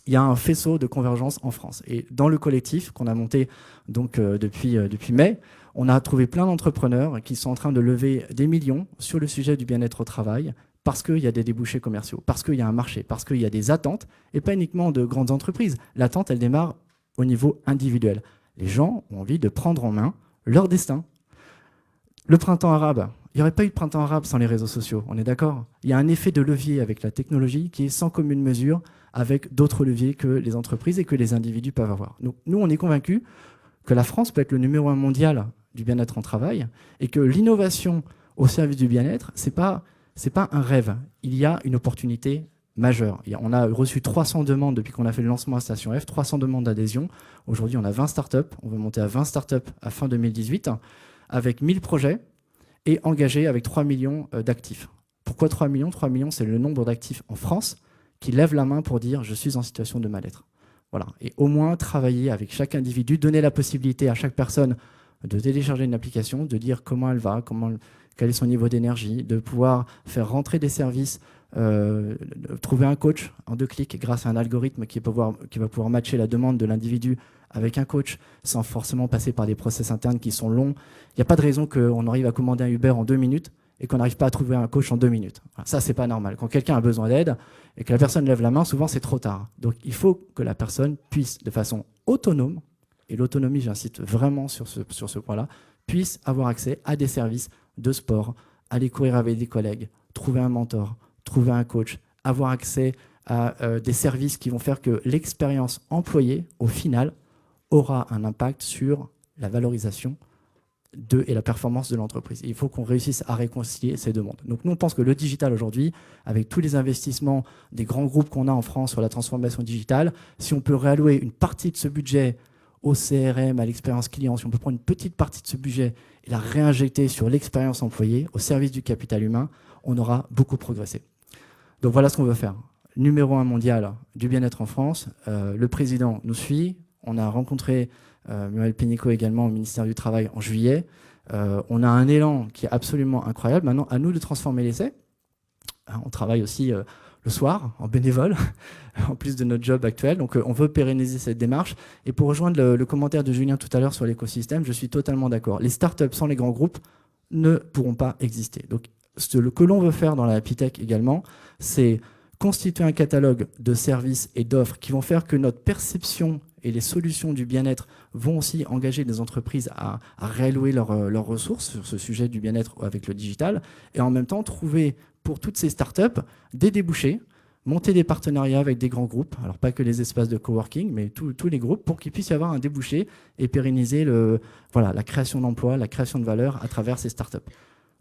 il y a un faisceau de convergence en France. Et dans le collectif qu'on a monté donc, depuis mai, on a trouvé plein d'entrepreneurs qui sont en train de lever des millions sur le sujet du bien-être au travail parce qu'il y a des débouchés commerciaux, parce qu'il y a un marché, parce qu'il y a des attentes, et pas uniquement de grandes entreprises. L'attente, elle démarre au niveau individuel. Les gens ont envie de prendre en main leur destin. Le printemps arabe, il n'y aurait pas eu de printemps arabe sans les réseaux sociaux, on est d'accord? Il y a un effet de levier avec la technologie qui est sans commune mesure avec d'autres leviers que les entreprises et que les individus peuvent avoir. Donc, nous, on est convaincus que la France peut être le numéro 1 mondial du bien-être en travail et que l'innovation au service du bien-être, c'est pas un rêve. Il y a une opportunité majeure. On a reçu 300 demandes depuis qu'on a fait le lancement à Station F, 300 demandes d'adhésion. Aujourd'hui, on a 20 startups. On veut monter à 20 startups à fin 2018 avec 1000 projets et engagés avec 3 millions d'actifs. Pourquoi 3 millions? 3 millions, c'est le nombre d'actifs en France qui lèvent la main pour dire « je suis en situation de mal-être ». Voilà. Et au moins travailler avec chaque individu, donner la possibilité à chaque personne de télécharger une application, de dire comment elle va, quel est son niveau d'énergie, de pouvoir faire rentrer des services, trouver un coach en 2 clics grâce à un algorithme qui va pouvoir matcher la demande de l'individu avec un coach sans forcément passer par des process internes qui sont longs. Il n'y a pas de raison qu'on arrive à commander un Uber en 2 minutes et qu'on n'arrive pas à trouver un coach en 2 minutes. Ça, c'est pas normal. Quand quelqu'un a besoin d'aide et que la personne lève la main, souvent c'est trop tard. Donc il faut que la personne puisse, de façon autonome, et l'autonomie, j'insiste vraiment sur ce point-là, puisse avoir accès à des services de sport, aller courir avec des collègues, trouver un mentor, trouver un coach, avoir accès à des services qui vont faire que l'expérience employée, au final, aura un impact sur la valorisation et la performance de l'entreprise. Il faut qu'on réussisse à réconcilier ces deux mondes. Donc nous, on pense que le digital aujourd'hui, avec tous les investissements des grands groupes qu'on a en France sur la transformation digitale, si on peut réallouer une partie de ce budget au CRM, à l'expérience client, si on peut prendre une petite partie de ce budget et la réinjecter sur l'expérience employée, au service du capital humain, on aura beaucoup progressé. Donc voilà ce qu'on veut faire. Numéro 1 mondial du bien-être en France. Le président nous suit. On a rencontré Muriel Pénicaud également au ministère du Travail en juillet. On a un élan qui est absolument incroyable. Maintenant, à nous de transformer l'essai. On travaille aussi le soir, en bénévole, en plus de notre job actuel. Donc on veut pérenniser cette démarche. Et pour rejoindre le commentaire de Julien tout à l'heure sur l'écosystème, je suis totalement d'accord. Les startups sans les grands groupes ne pourront pas exister. Donc ce que l'on veut faire dans la Happy Tech également, c'est constituer un catalogue de services et d'offres qui vont faire que notre perception et les solutions du bien-être vont aussi engager des entreprises à réallouer leurs ressources sur ce sujet du bien-être avec le digital, et en même temps trouver pour toutes ces startups des débouchés, monter des partenariats avec des grands groupes, alors pas que les espaces de coworking, mais tous les groupes, pour qu'il puisse y avoir un débouché et pérenniser la création d'emplois, la création de valeur à travers ces startups.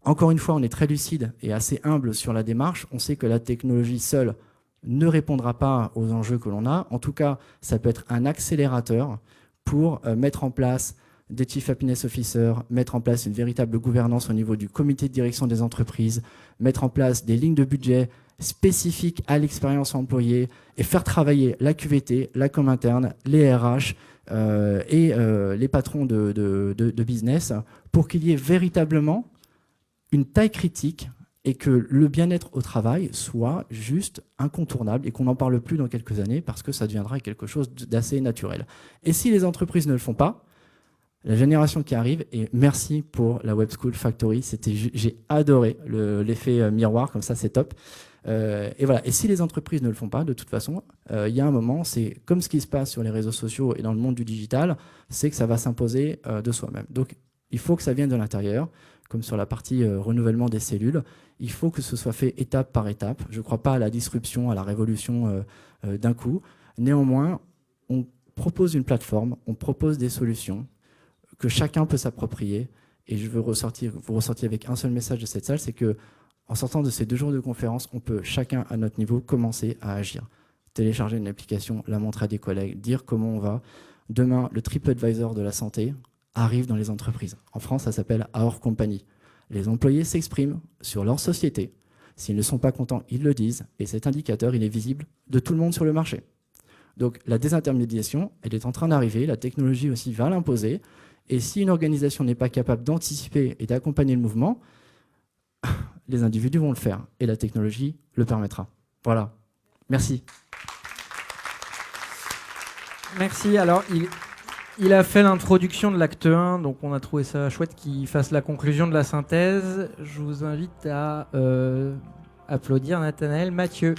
Encore une fois, on est très lucide et assez humble sur la démarche. On sait que la technologie seule ne répondra pas aux enjeux que l'on a. En tout cas, ça peut être un accélérateur pour mettre en place des Chief Happiness Officers, mettre en place une véritable gouvernance au niveau du comité de direction des entreprises, mettre en place des lignes de budget spécifiques à l'expérience employée et faire travailler la QVT, la com interne, les RH et les patrons de business pour qu'il y ait véritablement une taille critique et que le bien-être au travail soit juste incontournable et qu'on n'en parle plus dans quelques années parce que ça deviendra quelque chose d'assez naturel. Et si les entreprises ne le font pas, la génération qui arrive, et merci pour la Web School Factory, j'ai adoré l'effet miroir, comme ça c'est top. Et voilà. Et si les entreprises ne le font pas, de toute façon, il y a un moment, c'est comme ce qui se passe sur les réseaux sociaux et dans le monde du digital, c'est que ça va s'imposer de soi-même. Donc il faut que ça vienne de l'intérieur, comme sur la partie renouvellement des cellules. Il faut que ce soit fait étape par étape. Je ne crois pas à la disruption, à la révolution d'un coup. Néanmoins, on propose une plateforme, on propose des solutions que chacun peut s'approprier. Et je veux vous ressortir avec un seul message de cette salle, c'est que en sortant de ces 2 jours de conférence, on peut chacun à notre niveau commencer à agir. Télécharger une application, la montrer à des collègues, dire comment on va. Demain, le TripAdvisor de la santé arrive dans les entreprises. En France, ça s'appelle Our Company. Les employés s'expriment sur leur société. S'ils ne sont pas contents, ils le disent. Et cet indicateur, il est visible de tout le monde sur le marché. Donc la désintermédiation, elle est en train d'arriver. La technologie aussi va l'imposer. Et si une organisation n'est pas capable d'anticiper et d'accompagner le mouvement, les individus vont le faire. Et la technologie le permettra. Voilà. Merci. Merci. Alors, il a fait l'introduction de l'acte 1, donc on a trouvé ça chouette qu'il fasse la conclusion de la synthèse. Je vous invite à applaudir Nathanaël Mathieu.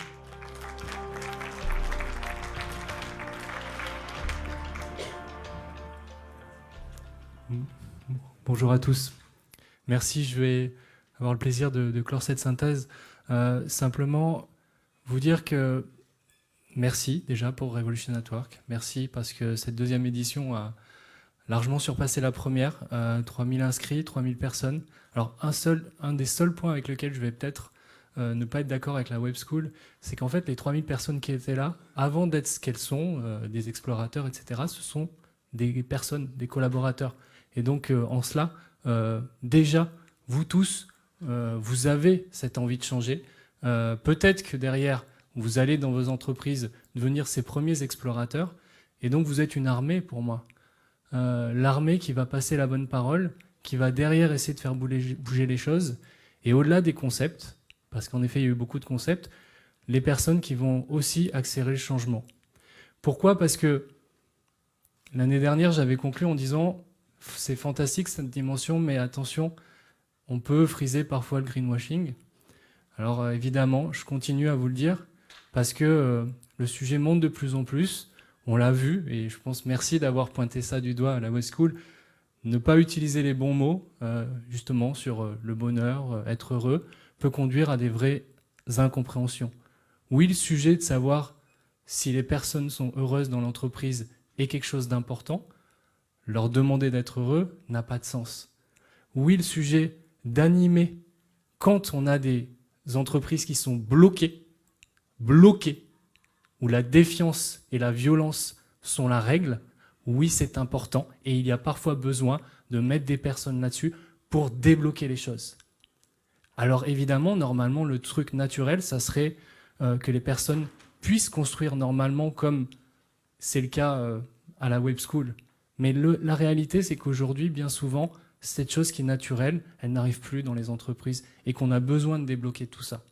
Bonjour à tous. Merci, je vais avoir le plaisir de clore cette synthèse. Simplement vous dire que merci déjà pour Revolution at Work. Merci parce que cette 2e édition a largement surpassé la première. 3000 inscrits, 3000 personnes. Alors un des seuls points avec lequel je vais peut-être ne pas être d'accord avec la Web School, c'est qu'en fait les 3000 personnes qui étaient là, avant d'être ce qu'elles sont, des explorateurs, etc., ce sont des personnes, des collaborateurs. Et donc en cela, déjà, vous tous, vous avez cette envie de changer. Peut-être que derrière, vous allez dans vos entreprises devenir ces premiers explorateurs. Et donc vous êtes une armée pour moi. L'armée qui va passer la bonne parole, qui va derrière essayer de faire bouger les choses. Et au-delà des concepts, parce qu'en effet il y a eu beaucoup de concepts, les personnes qui vont aussi accélérer le changement. Pourquoi ? Parce que l'année dernière, j'avais conclu en disant c'est fantastique cette dimension, mais attention, on peut friser parfois le greenwashing. Alors évidemment, je continue à vous le dire, parce que le sujet monte de plus en plus, on l'a vu, et je pense merci d'avoir pointé ça du doigt à la Web School, ne pas utiliser les bons mots, justement, sur le bonheur, être heureux, peut conduire à des vraies incompréhensions. Oui, le sujet de savoir si les personnes sont heureuses dans l'entreprise est quelque chose d'important. Leur demander d'être heureux n'a pas de sens. Oui, le sujet d'animer quand on a des entreprises qui sont bloquées, où la défiance et la violence sont la règle, oui, c'est important et il y a parfois besoin de mettre des personnes là-dessus pour débloquer les choses. Alors évidemment, normalement, le truc naturel, ça serait que les personnes puissent construire normalement comme c'est le cas à la Web School. Mais la réalité, c'est qu'aujourd'hui, bien souvent, cette chose qui est naturelle, elle n'arrive plus dans les entreprises et qu'on a besoin de débloquer tout ça.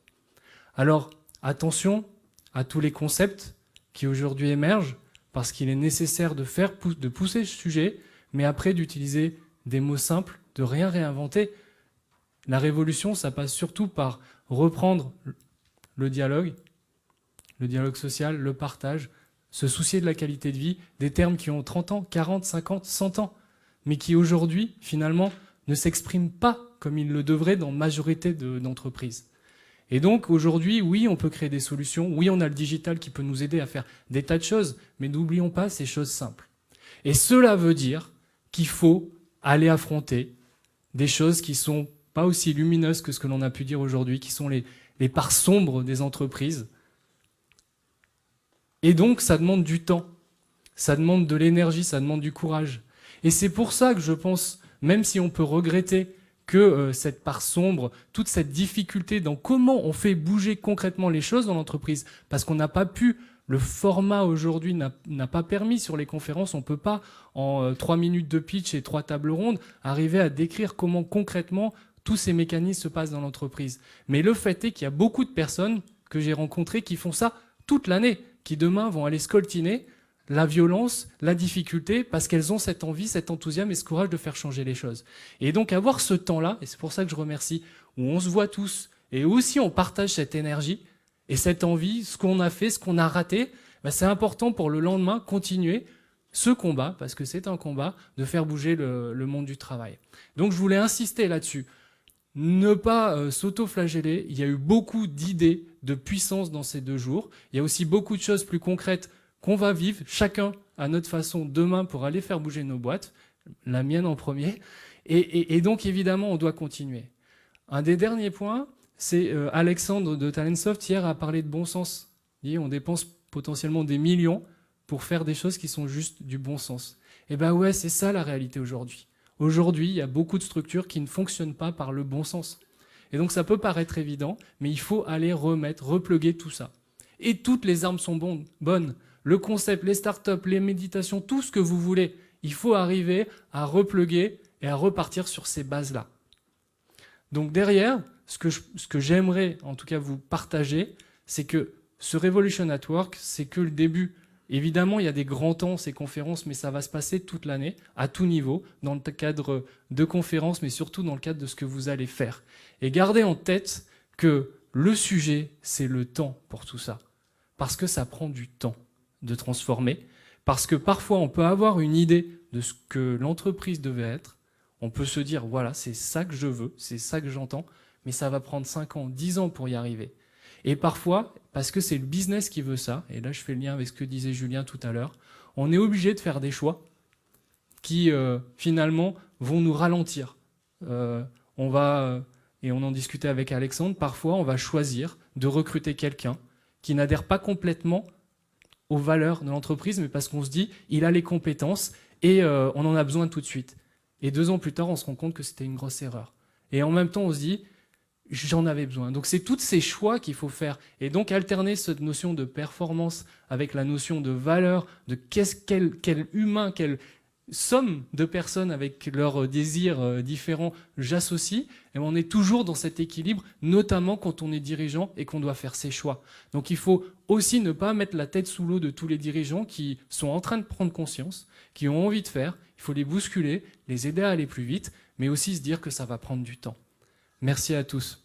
Alors, attention à tous les concepts qui aujourd'hui émergent, parce qu'il est nécessaire de pousser ce sujet, mais après d'utiliser des mots simples, de rien réinventer. La révolution, ça passe surtout par reprendre le dialogue social, le partage, se soucier de la qualité de vie, des termes qui ont 30 ans, 40, 50, 100 ans, mais qui aujourd'hui, finalement, ne s'expriment pas comme ils le devraient dans la majorité d'entreprises. Et donc, aujourd'hui, oui, on peut créer des solutions, oui, on a le digital qui peut nous aider à faire des tas de choses, mais n'oublions pas ces choses simples. Et cela veut dire qu'il faut aller affronter des choses qui sont pas aussi lumineuses que ce que l'on a pu dire aujourd'hui, qui sont les parts sombres des entreprises. Et donc, ça demande du temps, ça demande de l'énergie, ça demande du courage. Et c'est pour ça que je pense, même si on peut regretter que cette part sombre, toute cette difficulté dans comment on fait bouger concrètement les choses dans l'entreprise, parce qu'on n'a pas pu, le format aujourd'hui n'a pas permis sur les conférences, on ne peut pas, en 3 minutes de pitch et 3 tables rondes, arriver à décrire comment concrètement tous ces mécanismes se passent dans l'entreprise. Mais le fait est qu'il y a beaucoup de personnes que j'ai rencontrées qui font ça toute l'année, qui demain vont aller scoltiner la violence, la difficulté, parce qu'elles ont cette envie, cet enthousiasme et ce courage de faire changer les choses. Et donc avoir ce temps-là, et c'est pour ça que je remercie, où on se voit tous, et aussi on partage cette énergie et cette envie, ce qu'on a fait, ce qu'on a raté, ben c'est important pour le lendemain continuer ce combat, parce que c'est un combat, de faire bouger le monde du travail. Donc je voulais insister là-dessus. Ne pas s'auto-flageller. Il y a eu beaucoup d'idées de puissance dans ces 2 jours. Il y a aussi beaucoup de choses plus concrètes qu'on va vivre, chacun à notre façon, demain pour aller faire bouger nos boîtes, la mienne en premier. Et donc, évidemment, on doit continuer. Un des derniers points, c'est Alexandre de Talentsoft, hier, a parlé de bon sens. Il dit, on dépense potentiellement des millions pour faire des choses qui sont juste du bon sens. Et ben ouais, c'est ça la réalité aujourd'hui. Aujourd'hui, il y a beaucoup de structures qui ne fonctionnent pas par le bon sens. Et donc, ça peut paraître évident, mais il faut aller repluguer tout ça. Et toutes les armes sont bonnes. Le concept, les startups, les méditations, tout ce que vous voulez, il faut arriver à repluguer et à repartir sur ces bases-là. Donc derrière, ce que j'aimerais en tout cas vous partager, c'est que ce Revolution at Work, c'est que le début. Évidemment, il y a des grands temps, ces conférences, mais ça va se passer toute l'année, à tout niveau, dans le cadre de conférences, mais surtout dans le cadre de ce que vous allez faire. Et gardez en tête que le sujet, c'est le temps pour tout ça. Parce que ça prend du temps de transformer, parce que parfois on peut avoir une idée de ce que l'entreprise devait être, on peut se dire voilà, c'est ça que je veux, c'est ça que j'entends, mais ça va prendre 5 ans, 10 ans pour y arriver. Et parfois, parce que c'est le business qui veut ça, et là je fais le lien avec ce que disait Julien tout à l'heure, on est obligé de faire des choix qui finalement vont nous ralentir. On va, et on en discutait avec Alexandre, parfois on va choisir de recruter quelqu'un qui n'adhère pas complètement aux valeurs de l'entreprise, mais parce qu'on se dit, il a les compétences et on en a besoin tout de suite. Et 2 ans plus tard, on se rend compte que c'était une grosse erreur. Et en même temps, on se dit, j'en avais besoin. Donc c'est tous ces choix qu'il faut faire. Et donc alterner cette notion de performance avec la notion de valeur, de quel humain, quelle somme de personnes avec leurs désirs différents j'associe, et on est toujours dans cet équilibre, notamment quand on est dirigeant et qu'on doit faire ses choix. Donc il faut aussi ne pas mettre la tête sous l'eau de tous les dirigeants qui sont en train de prendre conscience, qui ont envie de faire. Il faut les bousculer, les aider à aller plus vite, mais aussi se dire que ça va prendre du temps. Merci à tous.